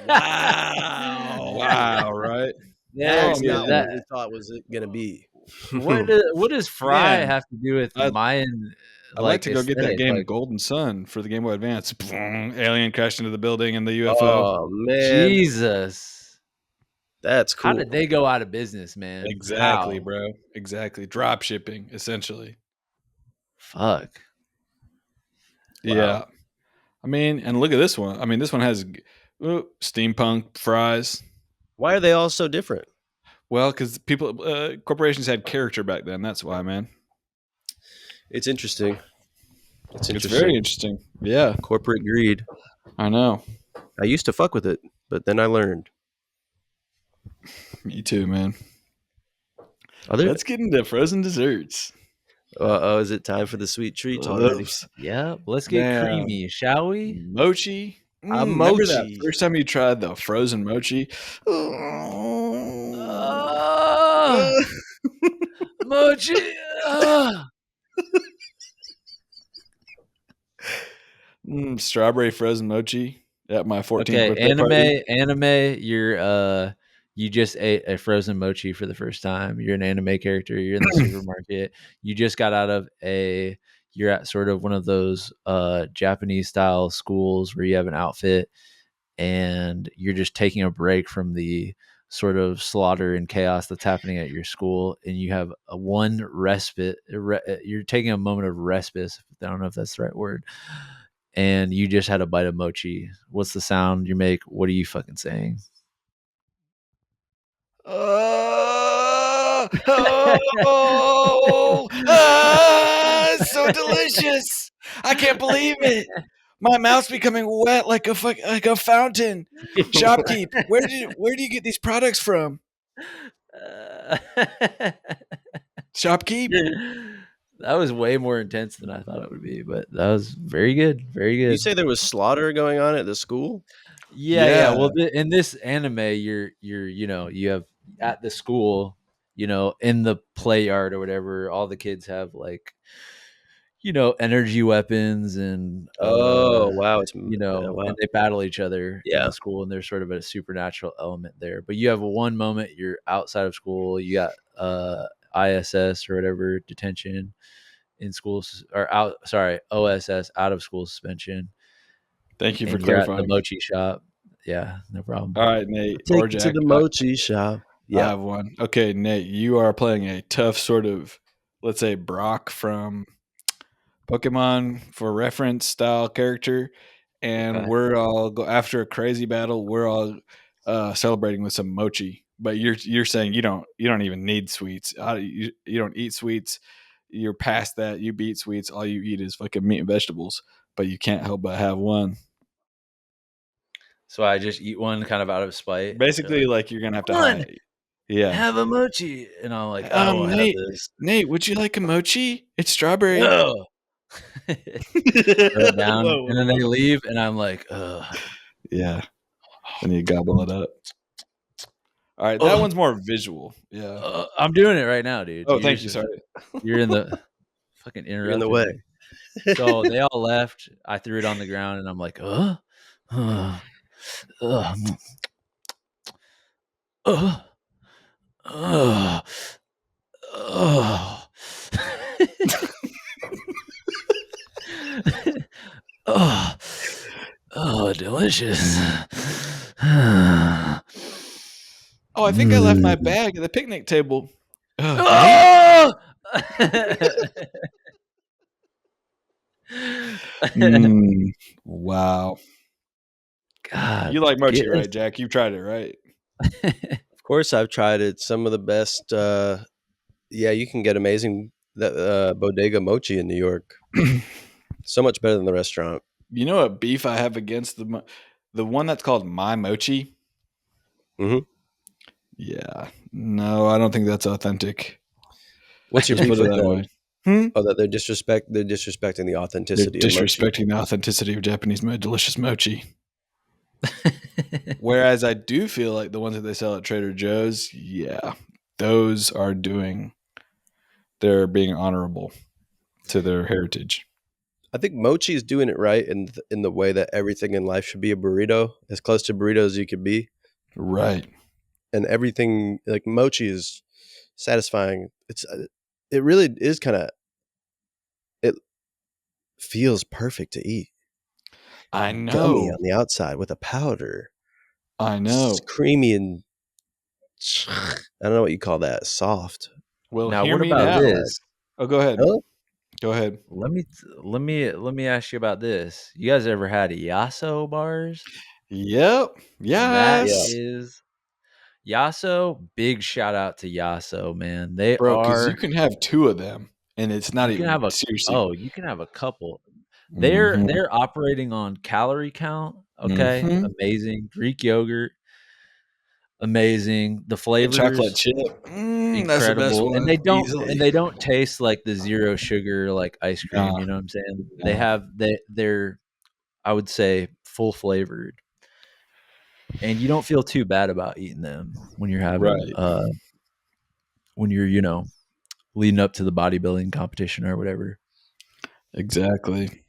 Wow. Wow, right? Yeah, Oh That's dude, not man, what we thought was it gonna be. what does Fry man, have to do with I'd, Mayan I'd like to go get that aesthetic? game Like, Golden Sun for the Game Boy Advance. Boom, alien crashed into the building and the UFO. Oh man, Jesus. that's How cool. did they go out of business, man? Exactly, How? bro. Exactly. Drop shipping, essentially. Fuck. Yeah. I mean, and look at this one. I mean, this one has steampunk fries. Why are they all so different? Well, because corporations had character back then. That's why, man. It's interesting. It's It's interesting. very interesting. Yeah, Corporate greed. I know. I used to fuck with it, but then I learned. Me too, man. Other Let's get into frozen desserts. is it time for the sweet treats already? Oops. Yep. Let's get Man. creamy, shall we? Mochi. A Remember that mochi. first time you tried the frozen mochi? Ah, Mochi. Ah. Strawberry frozen mochi at my 14th Okay, birthday party. anime. You just ate a frozen mochi for the first time. You're an anime character. You're in the supermarket. You just got out of You're at sort of one of those Japanese style schools where you have an outfit, and you're just taking a break from the sort of slaughter and chaos that's happening at your school, and you have a one respite. You're taking a moment of respite. I don't know if that's the right word. And you just had a bite of mochi. What's the sound you make? What are you fucking saying? It's so delicious. I can't believe it. My mouth's becoming wet like a fountain. Shopkeep, where do you get these products from? Shopkeep. That was way more intense than I thought it would be, but that was very good. Very You good. say there was slaughter going on at the school? Yeah. Well, in this anime, you have at the school, in the play yard or whatever, all the kids have like, energy weapons and Oh, wow. Wow. and they battle each other in Yeah. the school, and there's sort of a supernatural element there. But you have one moment you're outside of school, you got ISS or whatever, detention in schools, or OSS, out of school suspension. Thank you for And you're at the clarifying. mochi shop. Yeah, no problem. All right, Nate Take or it to Jack. the mochi shop. I Yeah. have one. Okay, Nate, you are playing a tough sort of, let's say, Brock from Pokemon for reference style character, and Okay. we're all after a crazy battle. We're all celebrating with some mochi. But you're saying you don't even need sweets. You don't eat sweets. You're past that. You beat sweets. All you eat is fucking meat and vegetables. But you can't help but have one. So I just eat one kind of out of spite. Basically, like you're gonna have to One, hide. Yeah. have a mochi, and I'm like, I don't have this. Nate, would you like a mochi? It's strawberry. No. Throw it down, Whoa, and then they leave, and I'm like, ugh. Yeah. Then you gobble it up. All right, that one's more visual. Yeah. I'm doing it right now, dude. Oh, thank you. Sorry. You're in the fucking interrupting. You're in the way. me. So they all left. I threw it on the ground, and I'm like, uh, uh, uh, uh, uh, uh. Oh, oh, delicious. Oh, I think I left my bag at the picnic table. Oh, wow. God, You like mochi, right, Jack? You've tried it, right? Of course, I've tried it. Some of the best. Yeah, you can get amazing bodega mochi in New York. So much better than the restaurant. You know what beef I have against the one that's called My Mochi? Mhm. Yeah. No, I don't think that's authentic. What's your Let's beef put it with that them? way. Oh, that they're disrespecting the They're authenticity of mochi. disrespecting the authenticity of Japanese delicious mochi. Whereas I do feel like the ones that they sell at Trader Joe's, yeah, those are they're being honorable to their heritage. I think mochi is doing it right in the way that everything in life should be a burrito, as close to burrito as you could be. Right. And everything, like mochi, is satisfying. It really is kind of. It feels perfect to eat. I Gummy know. on the outside with a powder. I know. It's creamy and I don't know what you call that. Soft. Well, now, hear what me about now. this? Oh, go ahead. Huh? Go ahead. Let me ask you about this. You guys ever had Yasso bars? Yep. That Yes. is Yasso. Big shout out to Yasso, man. They Bro, because are. you can have two of them and it's not You can even have seriously. you can have a couple. Mhm. They're operating on calorie count. Okay, Mhm. amazing. Greek yogurt, amazing. The And chocolate flavors, chip. That's the best incredible. one. And Easily. they don't taste like the zero sugar like ice cream. Nah, You know what I'm saying? nah. They're I would say full flavored, and you don't feel too bad about eating them when you're having Right. when you're leading up to the bodybuilding competition or whatever. Exactly.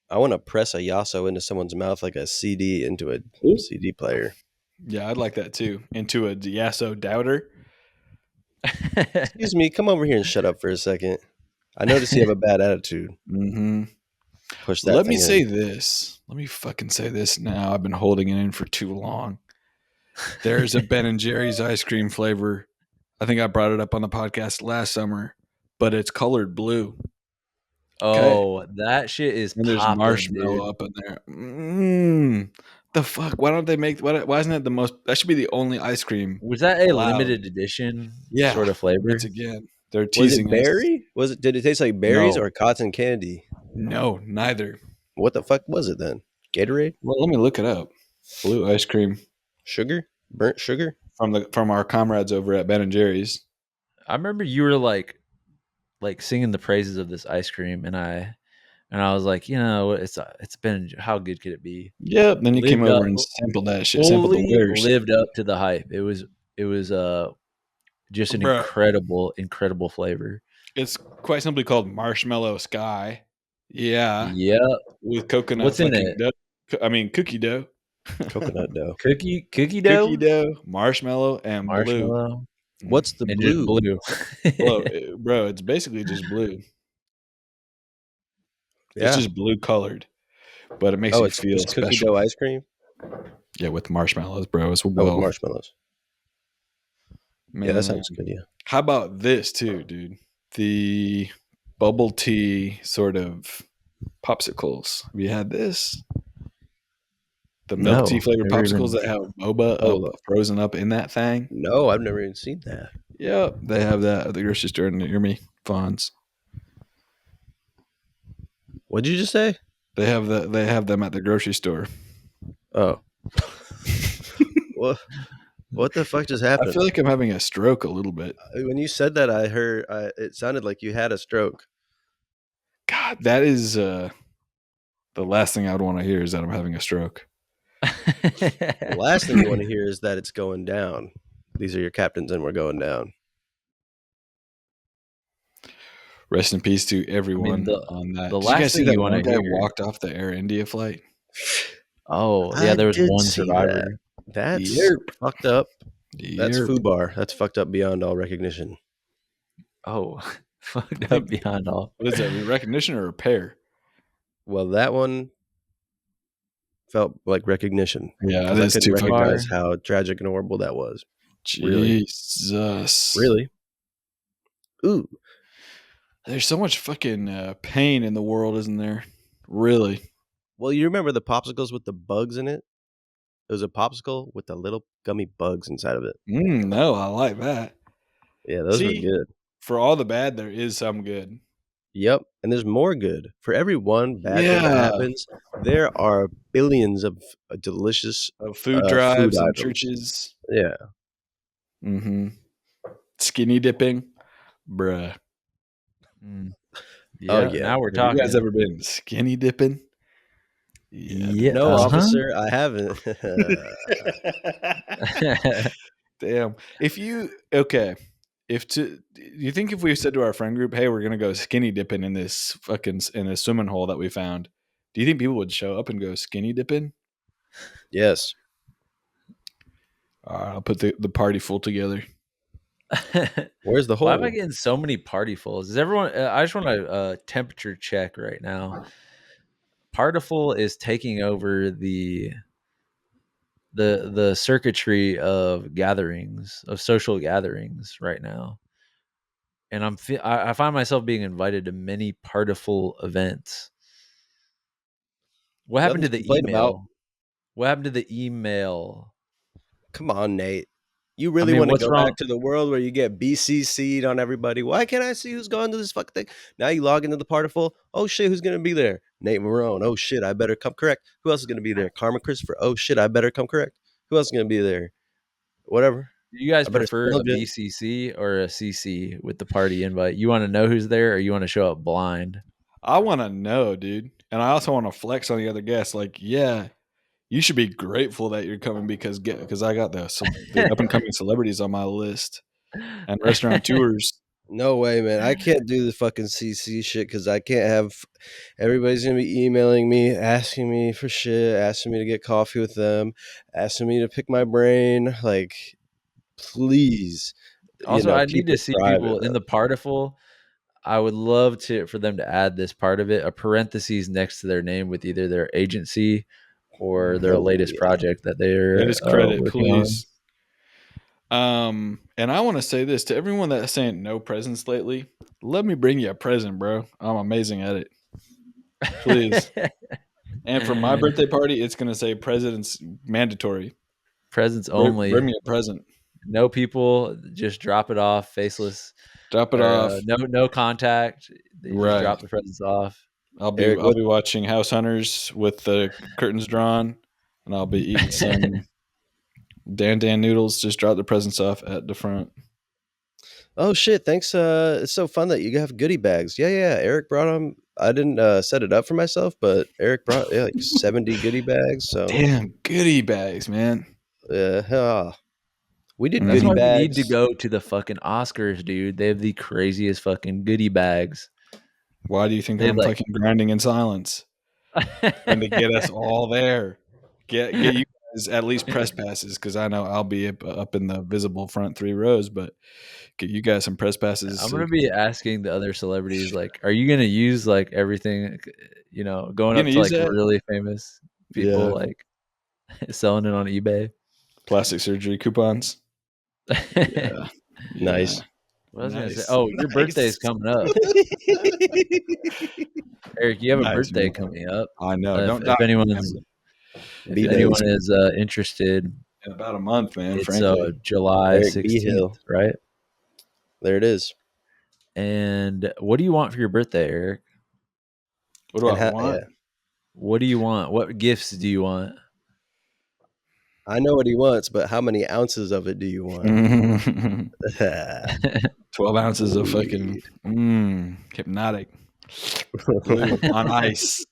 I want to press a yasso into someone's mouth like a CD into a CD player. Yeah, I'd like that too. Into a Yasso doubter. Excuse me, come over here and shut up for a second. I notice you have a bad attitude. Mm-hmm. Push that Let thing me in. say this. Let me fucking say this now. I've been holding it in for too long. There's a Ben and Jerry's ice cream flavor. I think I brought it up on the podcast last summer, but it's colored blue. Oh, that shit is And there's popping, marshmallow dude. up in there. The fuck? Why don't they make? Why isn't it the most? That should be the only ice cream. Was that a allowed. limited edition Yeah. sort of flavor? Once again, they're Was teasing it berry? Did it taste like berries No. or cotton candy? No, neither. What the fuck was it then? Gatorade? Well, let me look it up. Blue ice cream Sugar? Burnt sugar? from our comrades over at Ben and Jerry's. I remember you were like singing the praises of this ice cream, and I was like, it's been, how good could it be? Yep. Then you came Lived over up, and sampled that shit. Sampled the fully wares. lived up to the hype. It was just an Bruh. incredible flavor. It's quite simply called Marshmallow Sky. Yeah. Yeah. With coconut What's in fucking it? dough. Cookie dough. Coconut dough. Cookie dough, Cookie dough, marshmallow, and blue. marshmallow, What's the and just blue? blue. Bro, it's basically just blue. Yeah. It's just blue colored, but it makes you it's feel just cookie special. dough ice cream? Yeah, with marshmallows, bro, as Oh, with well. marshmallows. Man, Yeah, that sounds good, yeah. how about this too, dude? The bubble tea sort of popsicles. Have you had this? The milk No, tea flavored never popsicles even- that have boba Oh. frozen up in that thing. No, I've never even seen that. Yep, they have that at the grocery store near me. Fonz. What'd you just say? They have them at the grocery store. Oh. What the fuck just I happened? feel like I'm having a stroke a little bit. When you said that, I heard it sounded like you had a stroke. God, that is the last thing I would want to hear is that I'm having a stroke. The last thing you want to hear is that it's going down. These are your captains, and we're going down. Rest in peace to everyone the- on that. the Did you guys last see thing that you one wanna guy hear- walked off the Air India flight? Oh, yeah, there was I did one see survivor. That's Yerp. fucked up. That's Yerp. FUBAR. That's fucked up beyond all recognition. Oh, fucked I up think- beyond all. What is that? Recognition or repair? Well, that one felt like recognition. Yeah, Because that I is couldn't too fucked up. recognize how tragic and horrible that was. Really? Jesus. Really? Ooh. There's so much fucking pain in the world, isn't there? Really? Well, you remember the popsicles with the bugs in it? It was a popsicle with the little gummy bugs inside of it. No, I like that. Yeah, those were See? good. For all the bad, there is some good. Yep. And there's more good. For every one bad thing that Yeah. happens, there are billions of delicious Of food drives and items. churches. Yeah. Mm-hmm. Skinny dipping. Bruh. Yeah, Oh, yeah. now we're Have talking. you guys ever been skinny dipping? Yeah, No, uh-huh. officer, I haven't. Damn. If you you think if we said to our friend group, "Hey, we're gonna go skinny dipping in this swimming hole that we found," do you think people would show up and go skinny dipping? Yes. I'll put the party full together. Where's the hole? Why am I getting so many Partifulls? Is everyone? I just want a temperature check right now. Partiful is taking over the circuitry of gatherings, of social gatherings right now, and I find myself being invited to many Partiful events. What happened to Nothing the to complain email? about. What happened to the email? Come on, Nate. You really mean, want to what's go wrong- back to the world where you get BCC'd on everybody? Why can't I see who's going to this fucking thing? Now you log into the Partiful. Oh shit, who's gonna be there? Nate Marone. Oh shit, I better come correct. Who else is gonna be there? Carmen Christopher. Oh shit, I better come correct. Who else is gonna be there? Whatever. Do you guys I better prefer smell a good. BCC or a CC with the party invite? You want to know who's there, or you want to show up blind? I want to know, dude, and I also want to flex on the other guests. Like, yeah, you should be grateful that you're coming because I got the up and coming celebrities on my list and restaurant tours. No way, man. I can't do the fucking CC shit because I can't have everybody's gonna be emailing me, asking me for shit, asking me to get coffee with them, asking me to pick my brain. Like, please. Also, I need keep to it see private, people in man. the Partiful. I would love for them to add this part of it, a parentheses next to their name with either their agency or their Oh, latest yeah. project that they're Latest credit, working on. please. And I want to say this to everyone that's saying no presents lately. Let me bring you a present, bro. I'm amazing at it. Please. And for my birthday party, it's gonna say presents mandatory. Presents only. Bring me a present. No people, just drop it off, faceless. Drop it or, off. no contact. They just Right. drop the presents off. Eric, I'll what? be watching House Hunters with the curtains drawn, and I'll be eating some Dan noodles. Just drop the presents off at the front. Oh shit! Thanks. It's so fun that you have goodie bags. Yeah. Eric brought them. I didn't set it up for myself, but Eric brought like 70 goodie bags. So Damn goodie bags, man. we did That's goodie why Mm. we need to bags. go to the fucking Oscars, dude. They have the craziest fucking goodie bags. Why do you think They have I'm like fucking grinding in silence? Trying to get us all there. Get you guys at least press passes because I know I'll be up in the visible front 3 rows, but get you guys some press passes. I'm So gonna be asking the other celebrities, like, are you gonna use like everything, going you up gonna to use like that? really famous people, Yeah. like selling it on eBay? Plastic surgery coupons. Yeah. Nice. What was I gonna say? Nice. Oh, your birthday's coming up, Eric. You have a Nice, birthday man. coming up. I know. If, Don't die, if anyone's man. if B anyone days. is interested, In about a month, man. it's Frankly, July Eric B 16th, Hill. right? There it is. And what do you want for your birthday, Eric? what do And I want? What do you want? What gifts do you want? I know what he wants, but how many ounces of it do you want? 12 ounces of fucking hypnotic glue on ice.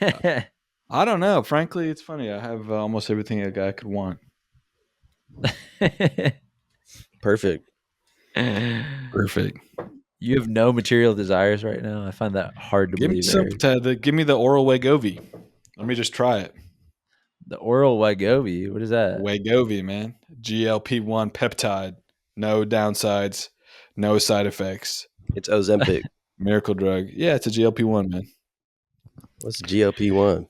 I don't know. Frankly, it's funny. I have almost everything a guy could want. Perfect. Perfect. You have no material desires right now. I find that hard to Give me believe, some. Eric. Give me the oral Wegovy. Let me just try it. The oral Wegovy. What is that? Wegovy, man. GLP-1 peptide. No downsides. No side effects. It's Ozempic. Miracle drug. Yeah, it's a GLP-1, man. What's GLP-1?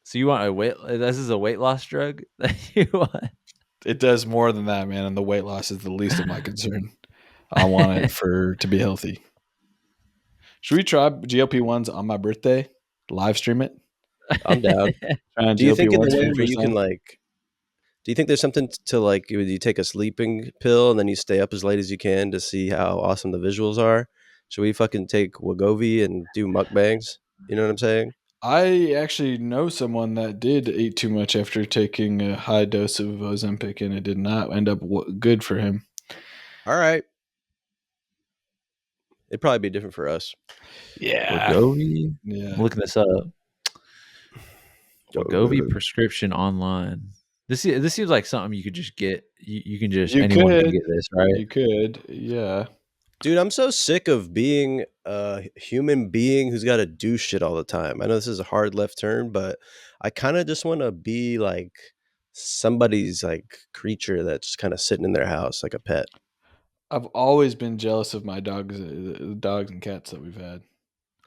So you want a weight? This is a weight loss drug that you want? It does more than that, man. And the weight loss is the least of my concern. I want it to be healthy. Should we try GLP-1s on my birthday? Live stream it? I'm down. Trying Do you think in the GLP-1s for way the where first you can time? do you think there's something to like, you take a sleeping pill and then you stay up as late as you can to see how awesome the visuals are? Should we fucking take Wegovy and do mukbangs? You know what I'm saying? I actually know someone that did eat too much after taking a high dose of Ozempic, and it did not end up good for him. All right. It'd probably be different for us. Yeah. Wegovy. Yeah. I'm looking this up. Wegovy prescription online. This seems like something you could just get. You can just anyone can get this, right? You could. Yeah. Dude, I'm so sick of being a human being who's got to do shit all the time. I know this is a hard left turn, but I kind of just want to be like somebody's like creature that's just kind of sitting in their house like a pet. I've always been jealous of my dogs, the dogs and cats that we've had.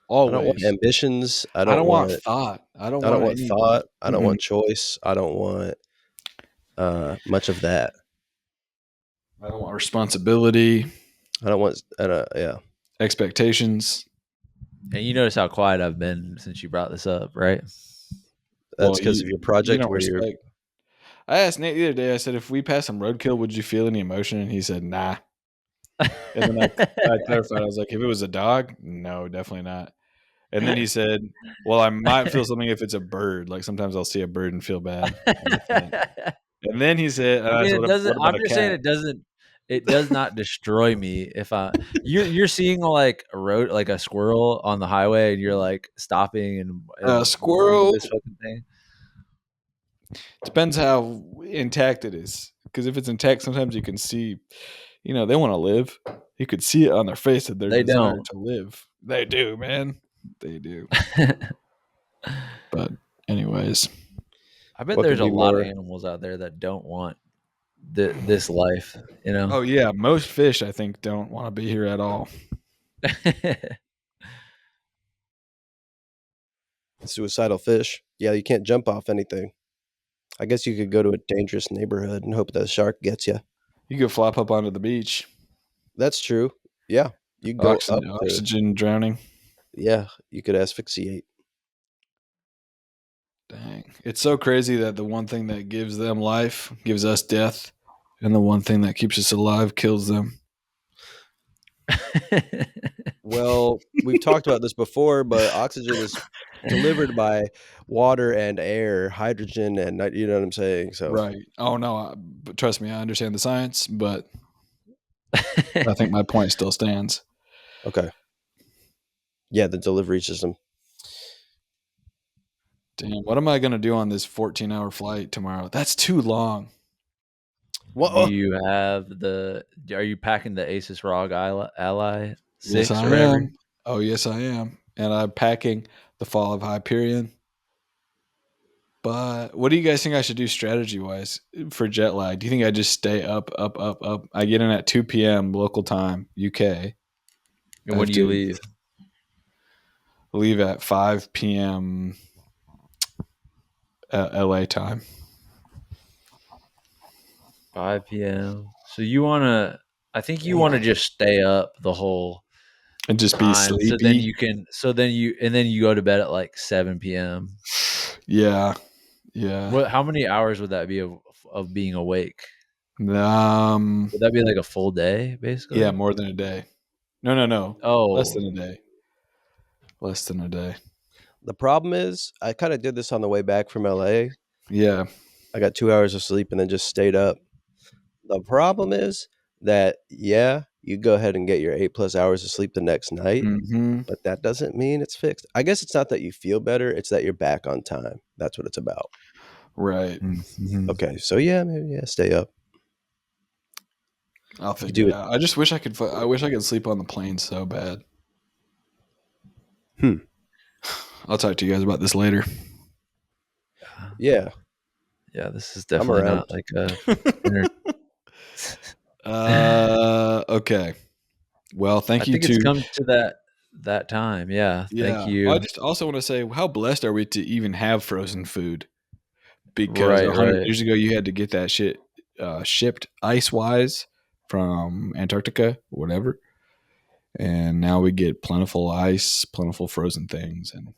I don't want Always. ambitions. I don't want thought. I don't I don't want want any. thought. I don't want choice. I don't want much of that. I don't want responsibility, I don't want yeah. expectations. And you notice how quiet I've been since you brought this up, right? That's because of your project don't where you're respect. I asked Nate the other day, I said, if we pass some roadkill, would you feel any emotion? And he said, nah. And then I clarified, I was like, if it was a dog, no, definitely not. And then he said, well, I might feel something if it's a bird. Like sometimes I'll see a bird and feel bad. And then he said, I mean, said, it doesn't. what about I'm a just saying cat? it doesn't. It does not destroy me if you're seeing like a squirrel on the highway and you're like stopping and Squirrel. this fucking thing. Depends how intact it is. Because if it's intact, sometimes you can see, they want to live. You could see it on their face that they're They desiring don't. to live. They do, man. They do. But anyways, I bet What there's could a be lot of more- animals out there that don't want this life. oh yeah, most fish I think don't want to be here at all. suicidal fish. Yeah, you can't jump off anything. I guess you could go to a dangerous neighborhood and hope that a shark gets you. You could flop up onto the beach. That's true. Yeah, you go up to, Oxygen drowning. yeah, you could asphyxiate. Dang. It's so crazy that the one thing that gives them life gives us death, and the one thing that keeps us alive kills them. Well, we've talked about this before, but oxygen is delivered by water and air, hydrogen and you know what I'm saying? So, Right. Oh no, but trust me, I understand the science, but I think my point still stands. okay. Yeah, the delivery system. Damn, what am I gonna do on this 14-hour flight tomorrow? That's too long. What? Do you have the? Are you packing the Asus ROG Ally Yes, 6 I or whatever? am. Oh, yes, I am. And I'm packing the Fall of Hyperion. But what do you guys think I should do strategy wise for jet lag? Do you think I just stay up, up, up, up? I get in at 2 p.m. local time, UK. I And when have do you to leave? leave at 5 p.m. LA time. 5 p.m. So you want to? I think you want to just stay up the whole And just be time, so then sleepy. you can. So then you go to bed at like 7 p.m. Yeah. Yeah. What? How many hours would that be of being awake? Um, Would that be like a full day, yeah, basically? more than a day. No. Less Oh, than a day. Less than a day. The problem is, I kind of did this on the way back from LA. Yeah. I got 2 hours of sleep and then just stayed up. The problem is that, yeah, you go ahead and get your 8+ hours of sleep the next night, Mm-hmm. but that doesn't mean it's fixed. I guess it's not that you feel better, it's that you're back on time. That's what it's about. Right. mhm. Okay, so yeah, maybe stay up. I'll You figure do it it. out. I just wish I could. I wish I could sleep on the plane so bad. Hmm. I'll talk to you guys about this later. Yeah, Yeah, this is I'm definitely around. not like a. inter- Okay. Well, I thank you think it's to. come to that time. Yeah, thank Yeah. Well, I you. just also want to say, how blessed are we to even have frozen food? Because Right, 100 right. years ago, you had to get that shit shipped ice wise from Antarctica, whatever. And now we get plentiful ice, plentiful frozen things, and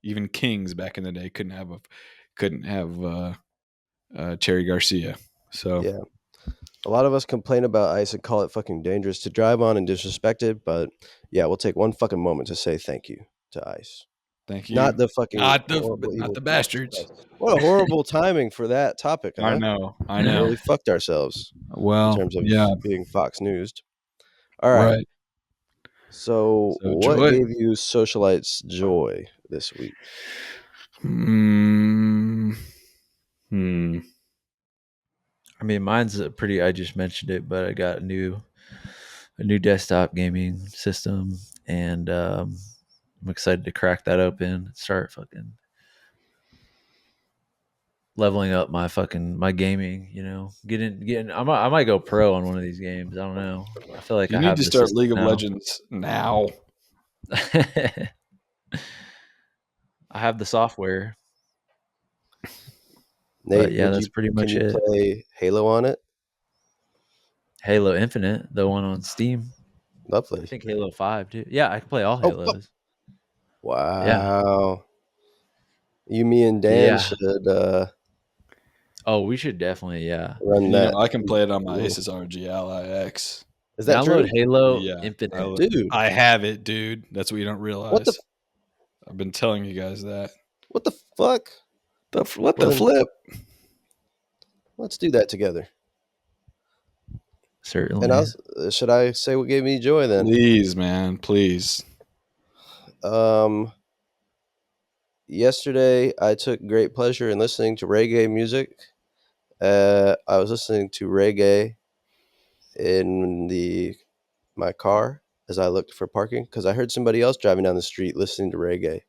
even kings back in the day couldn't have Cherry Garcia. So Yeah. A lot of us complain about ice and call it fucking dangerous to drive on and disrespect it, but yeah, we'll take one fucking moment to say thank you to ice. thank you. Not the fucking horrible Not evil the beasts of bastards. ice. What a horrible timing for that topic, I huh? know. I We know. really fucked ourselves in Well, terms of yeah, being Fox News. All right. right. So, So what joy. gave you socialites joy this week? Hmm. Hmm. I mean, mine's a pretty. I just mentioned it, but I got a new desktop gaming system, and I'm excited to crack that open and start fucking leveling up my gaming. Getting. I might go pro on one of these games. I don't know. I feel like You I need have to the start system League of now. Legends now. I have the software, but Nate, yeah, that's pretty can much you it. play Halo on it? Halo Infinite, the one on Steam. I Lovely. think Halo 5 too. Yeah, I can play all Oh, fuck. Halos. Yeah. Wow. You, me, and Dan Yeah. should Oh, we should definitely, yeah. run And that. I can play it on my Ooh. Asus RG Ally X. Is that Download true? Halo Yeah, Infinite. Dude, I have it, dude. That's what you don't what the realize. I've been telling you guys that. what the fuck? What Well the then, flip? let's do that together. And Certainly. should I say what gave me joy then? Please, man, please. Um, Yesterday I took great pleasure in listening to reggae music. I was listening to reggae in my car as I looked for parking because I heard somebody else driving down the street listening to reggae,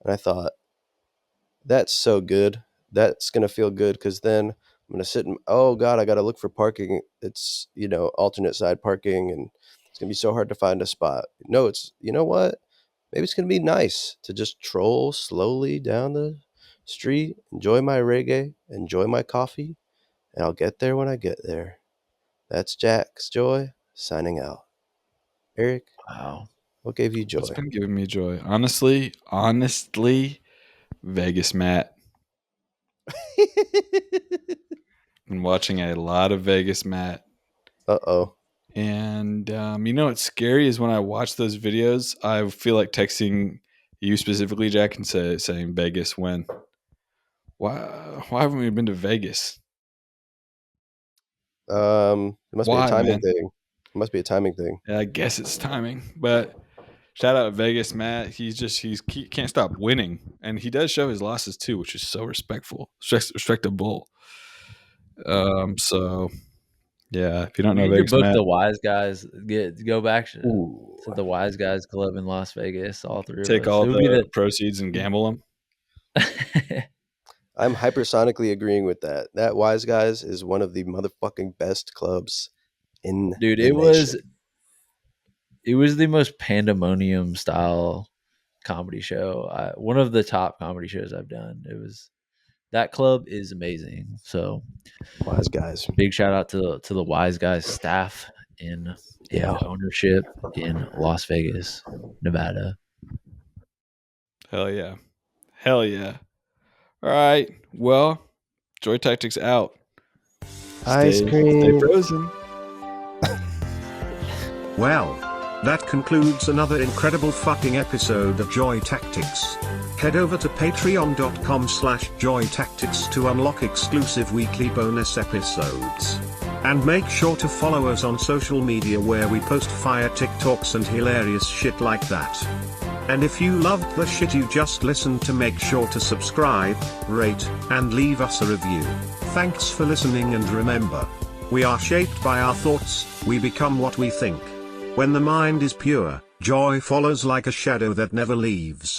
and I thought, that's so good. That's gonna feel good because then I'm gonna sit and oh god, I gotta look for parking. It's alternate side parking, and it's gonna be so hard to find a spot. No, it's you know what? Maybe it's gonna be nice to just troll slowly down the street, enjoy my reggae, enjoy my coffee, and I'll get there when I get there. That's Jack's Joy signing out. Eric, Wow. what gave you What's joy? been giving me joy? Honestly, Vegas Matt. Been watching a lot of Vegas Matt. Uh-oh. And you know what's scary is when I watch those videos, I feel like texting you specifically, Jack, and saying Vegas when. Why haven't we been to Vegas? It must be a Why, timing man? thing. It must be a timing thing. Yeah, I guess it's timing, but shout out Vegas, Matt. He can't stop winning, and he does show his losses too, which is so respectable. So yeah, if you don't We know need to Vegas, book Matt, the Wise Guys. Go back ooh, to the Wise Guys Club in Las Vegas. All three of take us. all It would be the proceeds and gamble them. I'm hypersonically agreeing with that. That Wise Guys is one of the motherfucking best clubs in Dude. the nation. It was the most pandemonium style comedy show. One of the top comedy shows I've done. That club is amazing. So Wise Guys. big shout out to the Wise Guys staff and Yeah. ownership in Las Vegas, Nevada. Hell yeah, hell yeah. All right, well, Joy Tactics out. Ice Stay cream. frozen. Well, that concludes another incredible fucking episode of Joy Tactics. Head over to patreon.com/joytactics to unlock exclusive weekly bonus episodes. And make sure to follow us on social media where we post fire TikToks and hilarious shit like that. And if you loved the shit you just listened to, make sure to subscribe, rate, and leave us a review. Thanks for listening, and remember, we are shaped by our thoughts, we become what we think. When the mind is pure, joy follows like a shadow that never leaves.